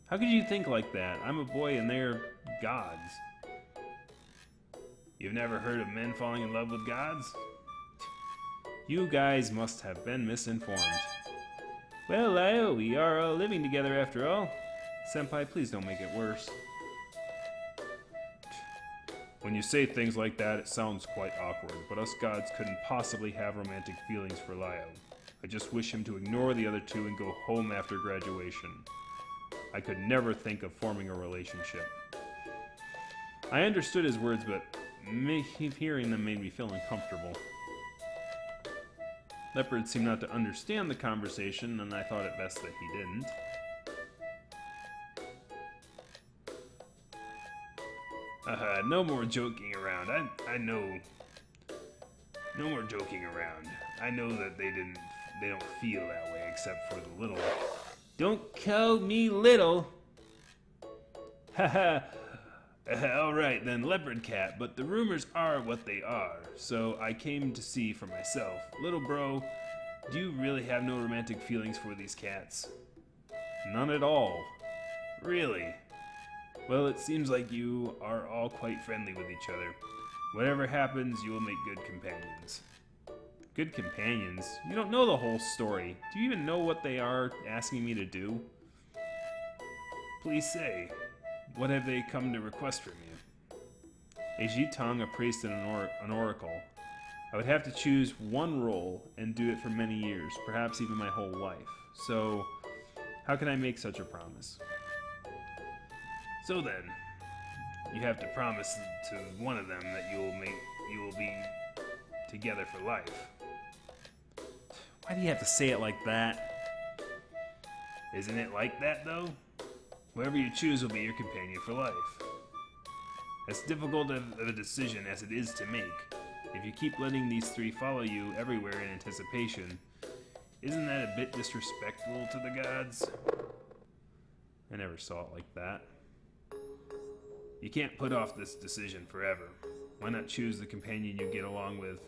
How could you think like that? I'm a boy and they're gods. You've never heard of men falling in love with gods? You guys must have been misinformed. Well, Lao, we are all living together after all. Senpai, please don't make it worse. When you say things like that, it sounds quite awkward, but us gods couldn't possibly have romantic feelings for Lio. I just wish him to ignore the other two and go home after graduation. I could never think of forming a relationship. I understood his words, but hearing them made me feel uncomfortable. Leopard seemed not to understand the conversation, and I thought it best that he didn't. No more joking around. I know. No more joking around. I know that they don't feel that way except for the little. Don't call me little. Haha. Alright then, Leopard Cat, but the rumors are what they are, so I came to see for myself. Little bro, do you really have no romantic feelings for these cats? None at all. Really? Well, it seems like you are all quite friendly with each other. Whatever happens, you will make good companions. Good companions? You don't know the whole story. Do you even know what they are asking me to do? Please say, what have they come to request from you? A Jitang, a priest, and an oracle. I would have to choose one role and do it for many years, perhaps even my whole life. So, how can I make such a promise? So then, you have to promise to one of them that you will be together for life. Why do you have to say it like that? Isn't it like that, though? Whoever you choose will be your companion for life. As difficult of a decision as it is to make, if you keep letting these three follow you everywhere in anticipation, isn't that a bit disrespectful to the gods? I never saw it like that. You can't put off this decision forever. Why not choose the companion you get along with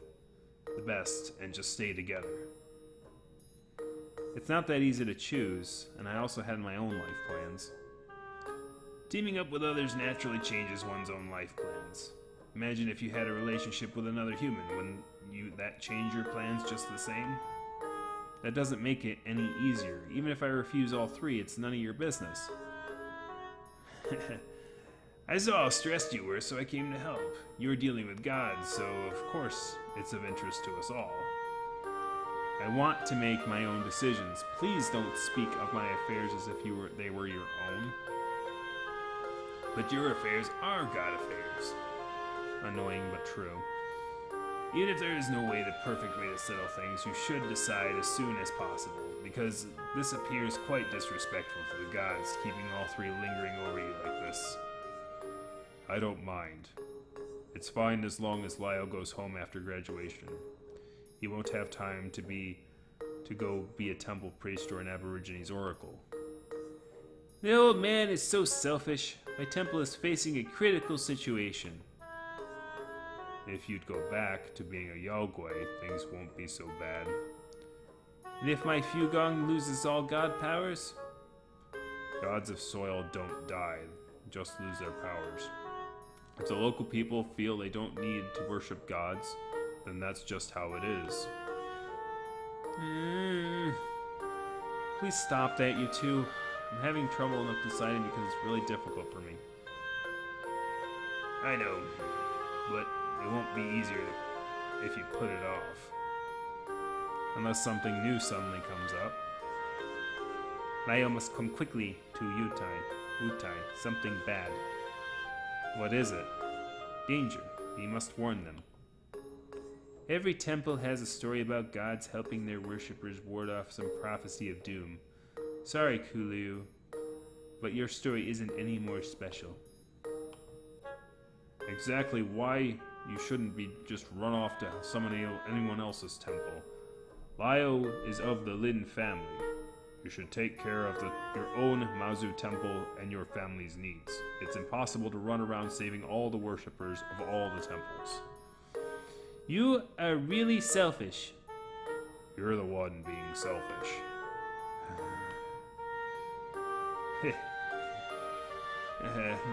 the best and just stay together? It's not that easy to choose, and I also had my own life plans. Teaming up with others naturally changes one's own life plans. Imagine if you had a relationship with another human. Wouldn't that change your plans just the same? That doesn't make it any easier. Even if I refuse all three, it's none of your business. I saw how stressed you were, so I came to help. You were dealing with gods, so of course it's of interest to us all. I want to make my own decisions. Please don't speak of my affairs as if they were your own. But your affairs are god affairs. Annoying but true. Even if there is no way, the perfect way to settle things, you should decide as soon as possible, because this appears quite disrespectful to the gods, keeping all three lingering over you like this. I don't mind. It's fine as long as Lyle goes home after graduation. He won't have time to go be a temple priest or an Aborigines oracle. The old man is so selfish. My temple is facing a critical situation. If you'd go back to being a Yaogwei, things won't be so bad. And if my Fugong loses all god powers? Gods of soil don't die, just lose their powers. If the local people feel they don't need to worship gods, then that's just how it is. Please stop that, you two. I'm having trouble enough deciding because it's really difficult for me. I know, but it won't be easier if you put it off. Unless something new suddenly comes up. Lyle must come quickly to Utai. Something bad. What is it? Danger. He must warn them. Every temple has a story about gods helping their worshippers ward off some prophecy of doom. Sorry, Kuliu, but your story isn't any more special. Exactly why you shouldn't be just run off to anyone else's temple. Lio is of the Lin family. You should take care of your own Mazu temple and your family's needs. It's impossible to run around saving all the worshippers of all the temples. You are really selfish. You're the one being selfish.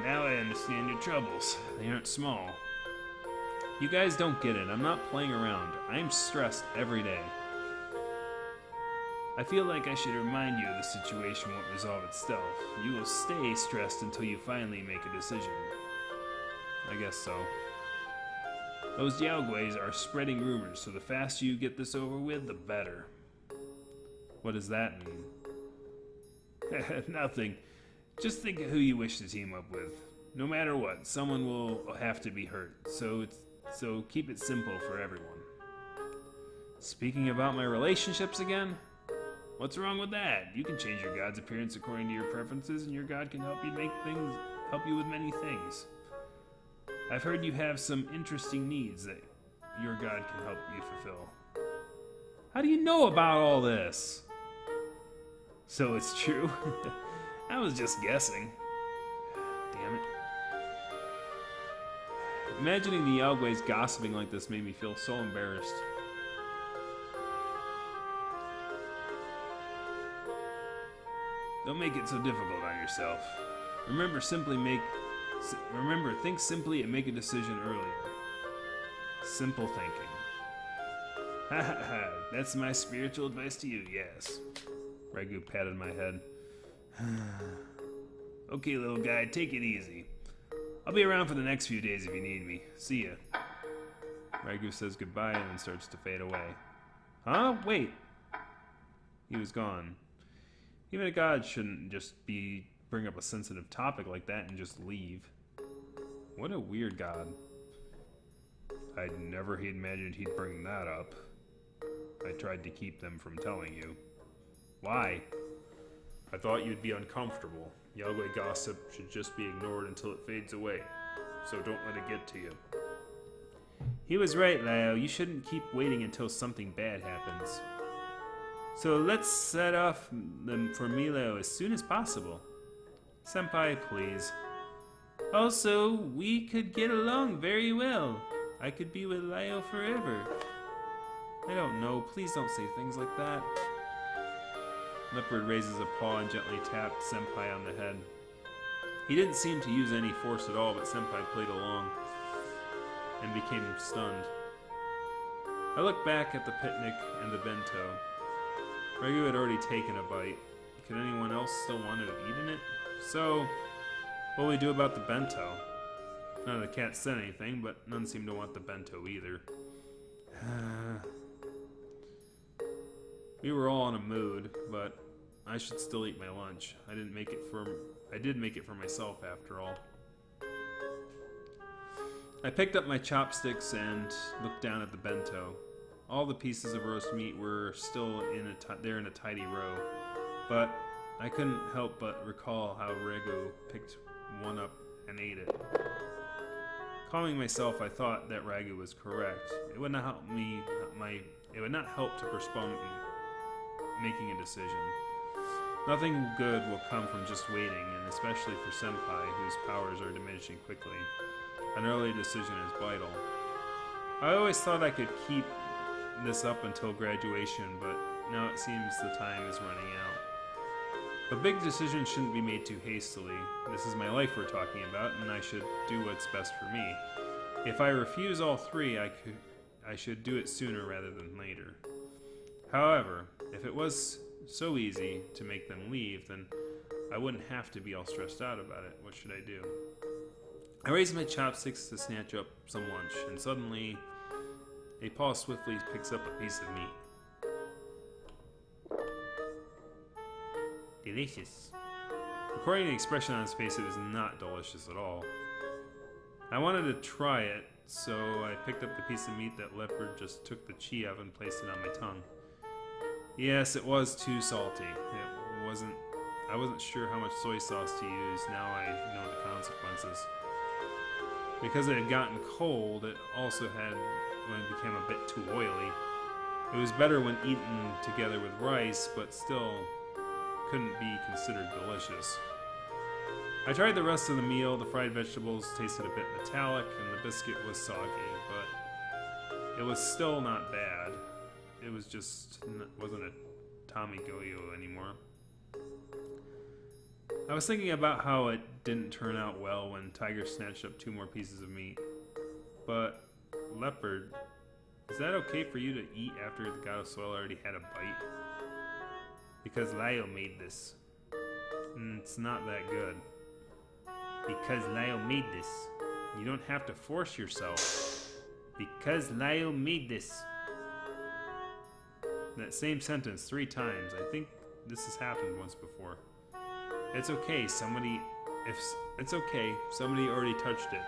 Now I understand your troubles. They aren't small. You guys don't get it. I'm not playing around. I'm stressed every day. I feel like I should remind you the situation won't resolve itself. You will stay stressed until you finally make a decision. I guess so. Those Yaoguais are spreading rumors, so the faster you get this over with, the better. What does that mean? Nothing. Just think of who you wish to team up with. No matter what, someone will have to be hurt, so keep it simple for everyone. Speaking about my relationships again? What's wrong with that? You can change your god's appearance according to your preferences, and your god can help you with many things. I've heard you have some interesting needs that your god can help you fulfill. How do you know about all this? So it's true? I was just guessing. Damn it. Imagining the Yaoguais gossiping like this made me feel so embarrassed. Don't make it so difficult on yourself. Think simply and make a decision earlier. Simple thinking. Ha ha ha, that's my spiritual advice to you, yes. Ragu patted my head. Okay, little guy, take it easy. I'll be around for the next few days if you need me. See ya. Ragu says goodbye and then starts to fade away. Huh? Wait. He was gone. Even a god shouldn't just bring up a sensitive topic like that and just leave. What a weird god. I'd never imagined he'd bring that up. I tried to keep them from telling you. Why? I thought you'd be uncomfortable. Yaogui gossip should just be ignored until it fades away. So don't let it get to you. He was right, Lao. You shouldn't keep waiting until something bad happens. So let's set off for Milo as soon as possible. Senpai, please. Also, we could get along very well. I could be with Lao forever. I don't know. Please don't say things like that. Leopard raises a paw and gently tapped Senpai on the head. He didn't seem to use any force at all, but Senpai played along and became stunned. I looked back at the picnic and the bento. Ragu had already taken a bite. Could anyone else still want to have eaten it? So, what will we do about the bento? None of the cats said anything, but none seemed to want the bento either. We were all in a mood, but I should still eat my lunch. I did make it for myself after all. I picked up my chopsticks and looked down at the bento. All the pieces of roast meat were still in a tidy row, but I couldn't help but recall how Ragu picked one up and ate it. Calming myself, I thought that Ragu was correct. It would not help to postpone making a decision. Nothing good will come from just waiting, and especially for Senpai, whose powers are diminishing quickly. An early decision is vital. I always thought I could keep this up until graduation, but now it seems the time is running out. But big decisions shouldn't be made too hastily. This is my life we're talking about, and I should do what's best for me. If I refuse all three, I should do it sooner rather than later. However, if it was so easy to make them leave, then I wouldn't have to be all stressed out about it. What should I do? I raised my chopsticks to snatch up some lunch, and suddenly a paw swiftly picks up a piece of meat. Delicious. According to the expression on his face, it was not delicious at all. I wanted to try it, so I picked up the piece of meat that Leopard just took the chi of and placed it on my tongue. Yes, it was too salty. I wasn't sure how much soy sauce to use. Now I know the consequences. Because it had gotten cold, it also had, when it became a bit too oily. It was better when eaten together with rice, but still couldn't be considered delicious. I tried the rest of the meal. The fried vegetables tasted a bit metallic, and the biscuit was soggy, but it was still not bad. It was just, wasn't a Tommy Goyo anymore. I was thinking about how it didn't turn out well when Tiger snatched up 2 more pieces of meat. But, Leopard, is that okay for you to eat after the God of Soil already had a bite? Because Lyle made this. And it's not that good. Because Lyle made this. You don't have to force yourself. Because Lyle made this. That same sentence 3 times. I think this has happened once before. It's okay, somebody already touched it.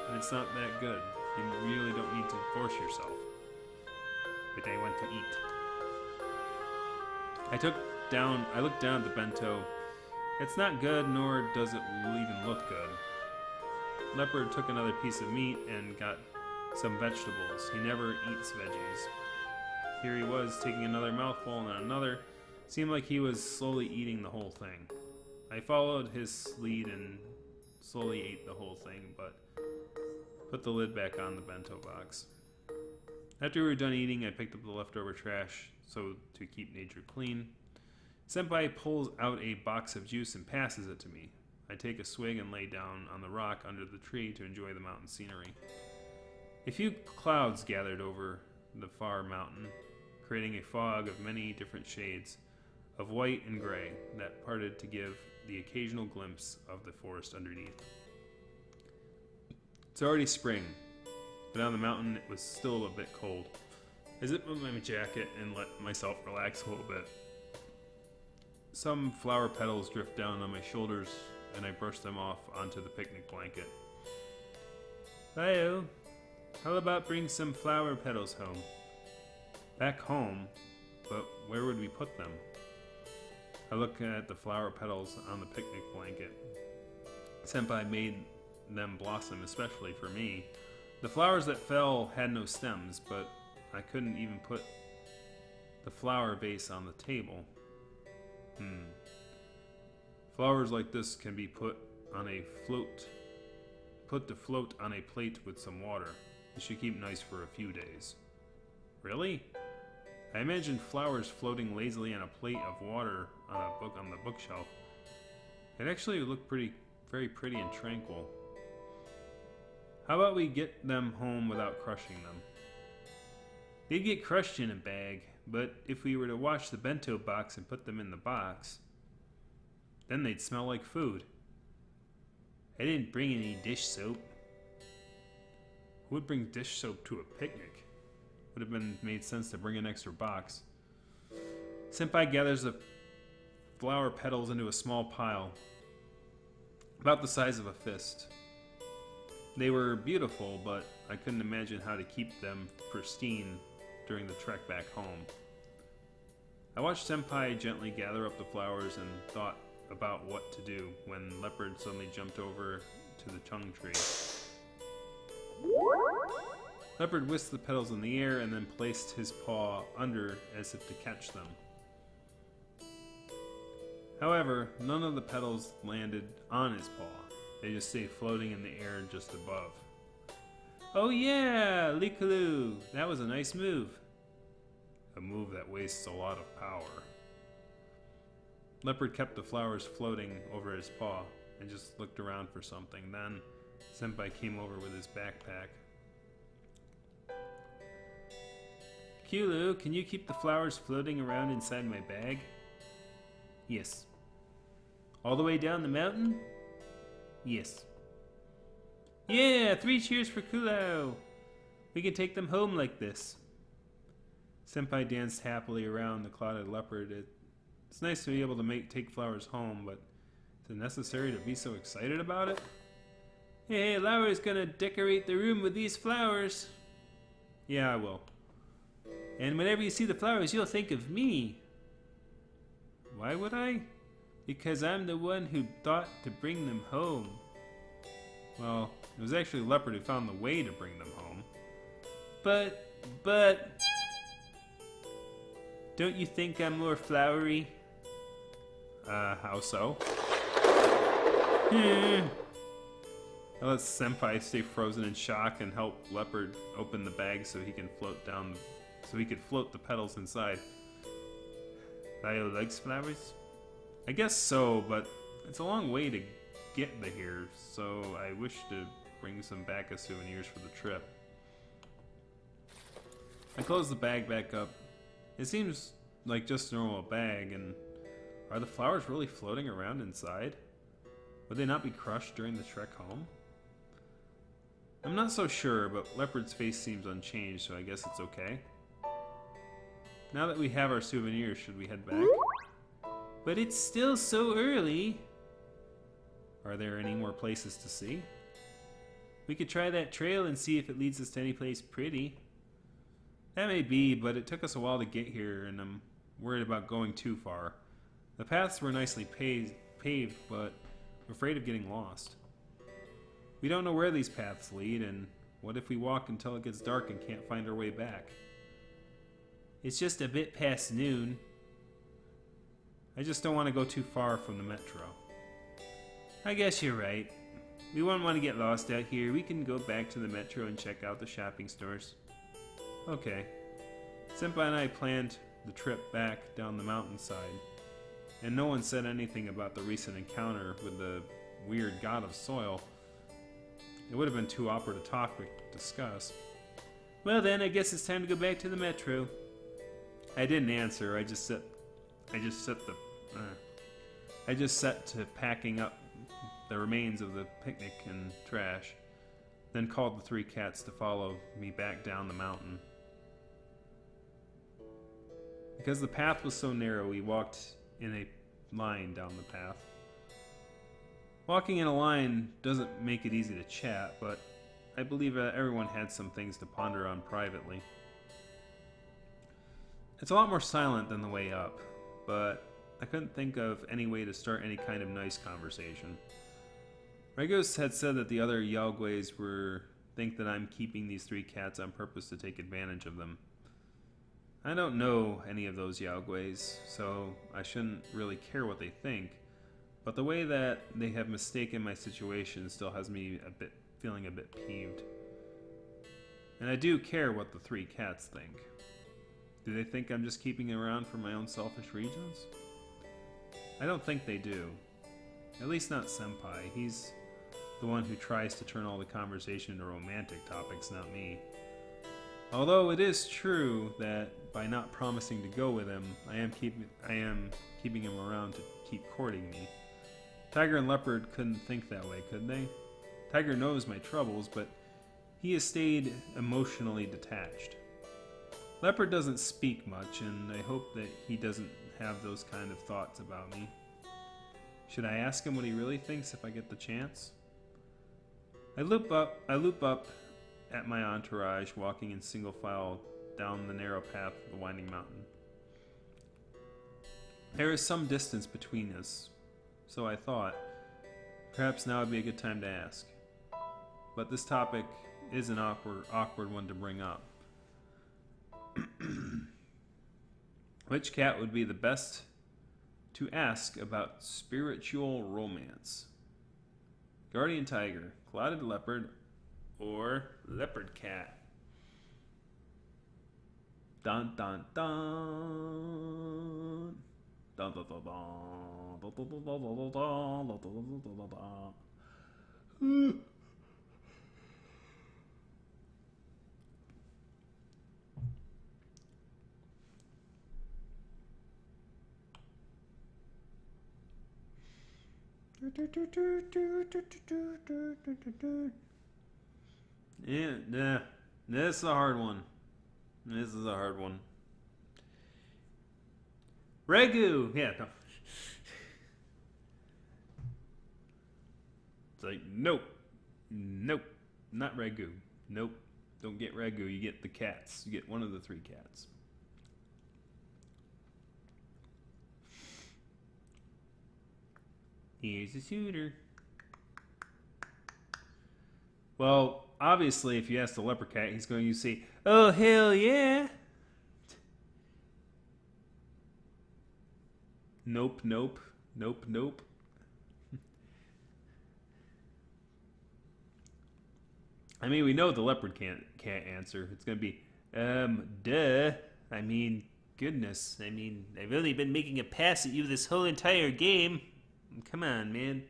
And it's not that good. You really don't need to force yourself. But I want to eat. I looked down at the bento. It's not good, nor does it even look good. Leopard took another piece of meat and got some vegetables. He never eats veggies. Here he was, taking another mouthful and then another. Seemed like he was slowly eating the whole thing. I followed his lead and slowly ate the whole thing, but put the lid back on the bento box. After we were done eating, I picked up the leftover trash, so to keep nature clean. Senpai pulls out a box of juice and passes it to me. I take a swig and lay down on the rock under the tree to enjoy the mountain scenery. A few clouds gathered over the far mountain, creating a fog of many different shades of white and gray that parted to give the occasional glimpse of the forest underneath. It's already spring, but on the mountain it was still a bit cold. I zipped up my jacket and let myself relax a little bit. Some flower petals drift down on my shoulders, and I brush them off onto the picnic blanket. Lyle, how about bring some flower petals home? Back home? But where would we put them? I look at the flower petals on the picnic blanket. Senpai made them blossom especially for me. The flowers that fell had no stems, but I couldn't even put the flower vase on the table. Flowers like this can be put to float on a plate with some water. It should keep nice for a few days. Really? I imagined flowers floating lazily on a plate of water on the bookshelf. It actually looked very pretty and tranquil. How about we get them home without crushing them? They'd get crushed in a bag, but if we were to wash the bento box and put them in the box, then they'd smell like food. I didn't bring any dish soap. Who would bring dish soap to a picnic? Would have made sense to bring an extra box. Senpai gathers the flower petals into a small pile, about the size of a fist. They were beautiful, but I couldn't imagine how to keep them pristine during the trek back home. I watched Senpai gently gather up the flowers and thought about what to do when Leopard suddenly jumped over to the chung tree. Leopard whisked the petals in the air and then placed his paw under as if to catch them. However, none of the petals landed on his paw. They just stayed floating in the air just above. Oh yeah, Likaloo! That was a nice move. A move that wastes a lot of power. Leopard kept the flowers floating over his paw and just looked around for something. Then, Senpai came over with his backpack. Kulu, can you keep the flowers floating around inside my bag? Yes. All the way down the mountain? Yes. Yeah, 3 cheers for Kulo! We can take them home like this. Senpai danced happily around the clouded leopard. It's nice to be able to take flowers home, but is it necessary to be so excited about it? Hey, Laura's gonna decorate the room with these flowers. Yeah, I will. And whenever you see the flowers, you'll think of me. Why would I? Because I'm the one who thought to bring them home. Well, it was actually Leopard who found the way to bring them home. But... Don't you think I'm more flowery? How so? I let Senpai stay frozen in shock and help Leopard open the bag so he can float down, so he could float the petals inside. Bio likes flowers? I guess so, but it's a long way to get to here, so I wish to bring some back as souvenirs for the trip. I close the bag back up. It seems like just a normal bag, and are the flowers really floating around inside? Would they not be crushed during the trek home? I'm not so sure, but Leopard's face seems unchanged, so I guess it's okay. Now that we have our souvenirs, should we head back? But it's still so early. Are there any more places to see? We could try that trail and see if it leads us to any place pretty. That may be, but it took us a while to get here, and I'm worried about going too far. The paths were nicely paved, but I'm afraid of getting lost. We don't know where these paths lead, and what if we walk until it gets dark and can't find our way back? It's just a bit past noon. I just don't want to go too far from the metro. I guess you're right. We won't want to get lost out here. We can go back to the metro and check out the shopping stores. Okay. Senpai and I planned the trip back down the mountainside, and no one said anything about the recent encounter with the weird god of soil. It would have been too awkward a topic to discuss. Well then, I guess it's time to go back to the metro. I didn't answer. I just set to packing up the remains of the picnic and trash, then called the three cats to follow me back down the mountain. Because the path was so narrow, we walked in a line down the path. Walking in a line doesn't make it easy to chat, but I believe everyone had some things to ponder on privately. It's a lot more silent than the way up, but I couldn't think of any way to start any kind of nice conversation. Regos had said that the other Yaoguais think that I'm keeping these three cats on purpose to take advantage of them. I don't know any of those Yaoguais, so I shouldn't really care what they think, but the way that they have mistaken my situation still has me feeling a bit peeved. And I do care what the three cats think. Do they think I'm just keeping it around for my own selfish reasons? I don't think they do. At least not Senpai. He's the one who tries to turn all the conversation into romantic topics, not me. Although it is true that by not promising to go with him, I am keeping him around to keep courting me. Tiger and Leopard couldn't think that way, could they? Tiger knows my troubles, but he has stayed emotionally detached. Leopard doesn't speak much, and I hope that he doesn't have those kind of thoughts about me. Should I ask him what he really thinks if I get the chance? I loop up at my entourage, walking in single file down the narrow path of the winding mountain. There is some distance between us, so I thought, perhaps now would be a good time to ask. But this topic is an awkward one to bring up. Which cat would be the best to ask about spiritual romance? Guardian Tiger, Clouded Leopard, or Leopard Cat? Dun dun dun. Dun dun dun dun. Dun dun dun dun dun dun dun dun dun. Yeah, this is a hard one. This is a hard one. Ragu! Yeah, no. It's like, nope. Nope. Not Ragu. Nope. Don't get Ragu. You get the cats. You get one of the three cats. Here's a suitor. Well, obviously, if you ask the leopard cat, he's going to say, Oh, hell yeah. nope, nope, nope, nope. I mean, we know the leopard can't answer. It's going to be, Duh. I mean, goodness. I mean, I've only been making a pass at you this whole entire game. Come on, man.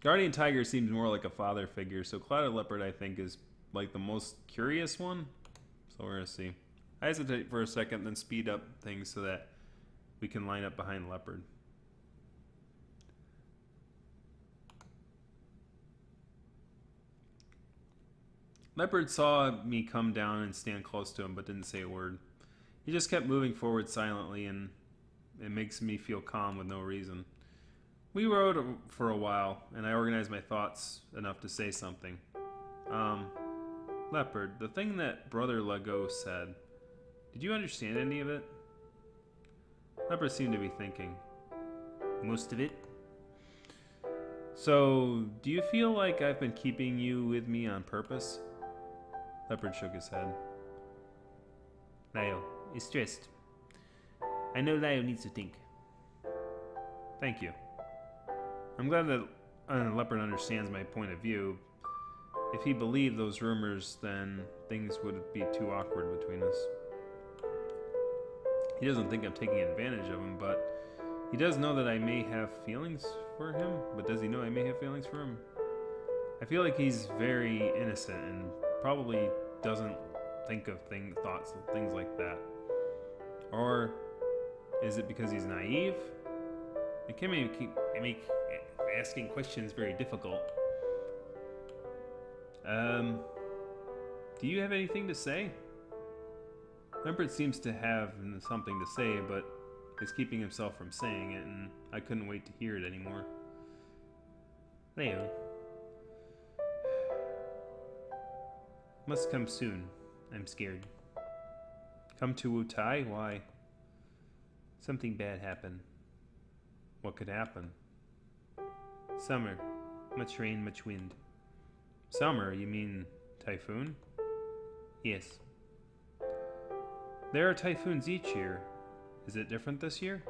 Guardian Tiger seems more like a father figure, so Clouded Leopard, I think, is like the most curious one. So we're going to see. I hesitate for a second, then speed up things so that we can line up behind Leopard. Leopard saw me come down and stand close to him, but didn't say a word. He just kept moving forward silently, and it makes me feel calm with no reason. We rode for a while, and I organized my thoughts enough to say something. Leopard, the thing that Brother Lego said, did you understand any of it? Leopard seemed to be thinking. Most of it. So, do you feel like I've been keeping you with me on purpose? Leopard shook his head. Lyle is stressed. I know Lyle needs to think. Thank you. I'm glad that Leopard understands my point of view. If he believed those rumors, then things would be too awkward between us. He doesn't think I'm taking advantage of him, but he does know that I may have feelings for him. But does he know I may have feelings for him? I feel like he's very innocent and probably doesn't think of things like that. Or is it because he's naive? It can make asking questions very difficult. Do you have anything to say? Leopard seems to have something to say, but is keeping himself from saying it, and I couldn't wait to hear it anymore. Leo. Must come soon. I'm scared. Come to Wutai? Why? Something bad happened. What could happen? Summer. Much rain, much wind. Summer? You mean typhoon? Yes. There are typhoons each year. Is it different this year?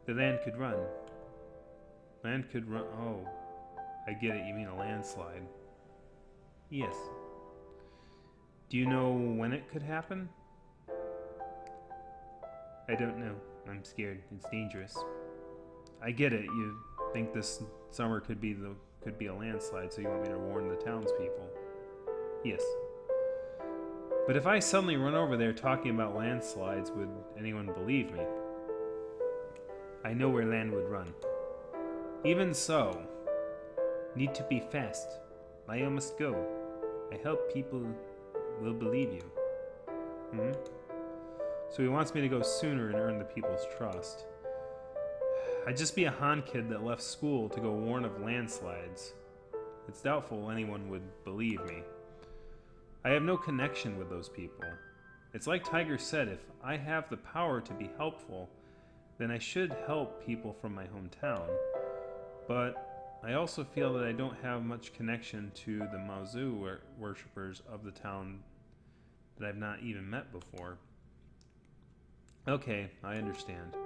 The land could run. Land could run. Oh, I get it. You mean a landslide. Yes. Do you know when it could happen? I don't know. I'm scared. It's dangerous. I get it. You think this summer could be a landslide, so you want me to warn the townspeople. Yes. But if I suddenly run over there talking about landslides, would anyone believe me? I know where land would run. Even so. Need to be fast. Lyle must go. I hope people will believe you. So he wants me to go sooner and earn the people's trust. I'd just be a Han kid that left school to go warn of landslides. It's doubtful anyone would believe me. I have no connection with those people. It's like Tiger said, if I have the power to be helpful, then I should help people from my hometown. But I also feel that I don't have much connection to the Maozu worshippers of the town that I've not even met before. Okay, I understand.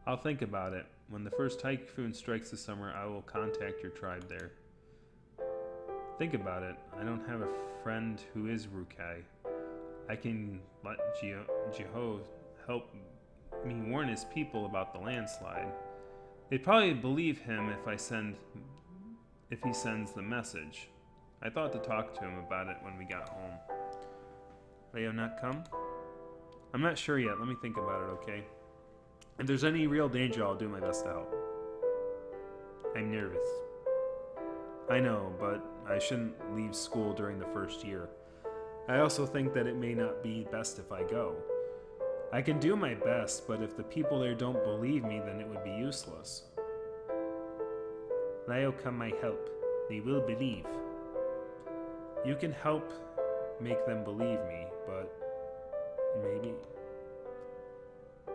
I'll think about it. When the first typhoon strikes this summer, I will contact your tribe there. Think about it. I don't have a friend who is Rukai. I can let Jiho help me warn his people about the landslide. They'd probably believe him if he sends the message. I thought to talk to him about it when we got home. Leo not come? I'm not sure yet. Let me think about it, okay? If there's any real danger, I'll do my best to help. I'm nervous. I know, but I shouldn't leave school during the first year. I also think that it may not be best if I go. I can do my best, but if the people there don't believe me, then it would be useless. Lyle come my help. They will believe. You can help make them believe me, but maybe...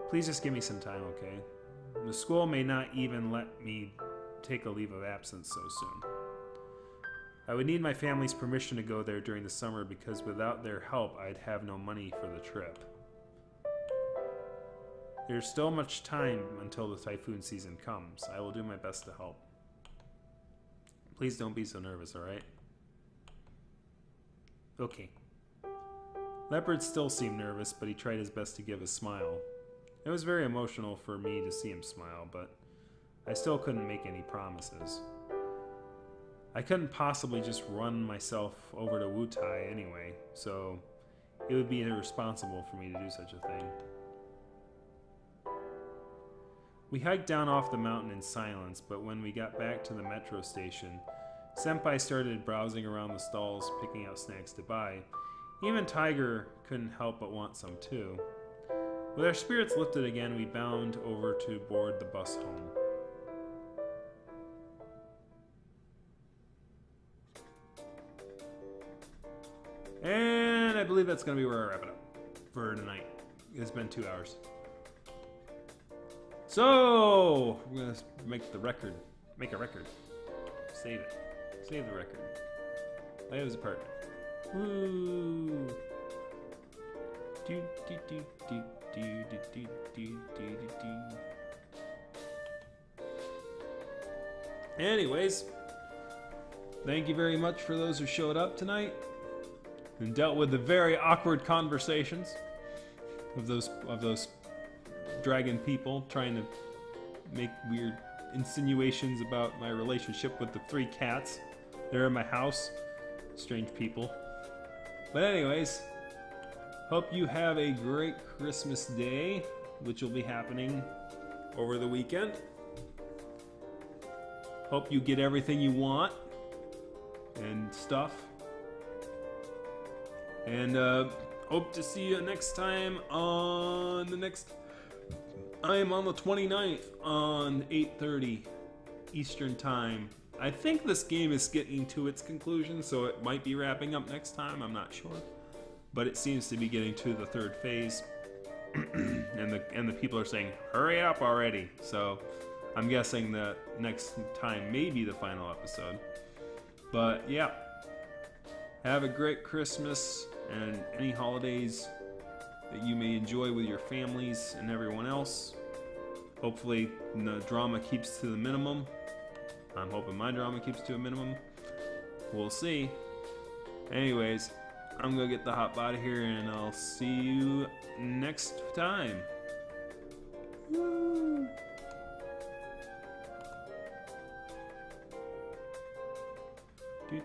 Please just give me some time, okay? The school may not even let me take a leave of absence so soon. I would need my family's permission to go there during the summer because without their help, I'd have no money for the trip. There's still much time until the typhoon season comes. I will do my best to help. Please don't be so nervous, alright? Okay. Leopard still seemed nervous, but he tried his best to give a smile. It was very emotional for me to see him smile, but I still couldn't make any promises. I couldn't possibly just run myself over to Wutai anyway, so it would be irresponsible for me to do such a thing. We hiked down off the mountain in silence, but when we got back to the metro station, Senpai started browsing around the stalls, picking out snacks to buy. Even Tiger couldn't help but want some too. With our spirits lifted again, we bound over to board the bus home. And I believe that's going to be where I wrap it up for tonight. It's been 2 hours. So, we're going to make the record. Make a record. Save it. Save the record. Leo's apartment. Woo! Do do do do do do do do do do. Anyways, thank you very much for those who showed up tonight and dealt with the very awkward conversations of those dragon people trying to make weird insinuations about my relationship with the 3 cats. They're in my house. Strange people. But anyways, hope you have a great Christmas day, which will be happening over the weekend. Hope you get everything you want and stuff. And hope to see you next time on the next... I am on the 29th on 8:30 Eastern Time. I think this game is getting to its conclusion, so it might be wrapping up next time. I'm not sure. But it seems to be getting to the 3rd phase. and the people are saying, hurry up already. So I'm guessing that next time may be the final episode. But yeah. Have a great Christmas and any holidays that you may enjoy with your families and everyone else. Hopefully the drama keeps to the minimum. I'm hoping my drama keeps to a minimum. We'll see. Anyways, I'm gonna get the hop out of here and I'll see you next time. Woo. Do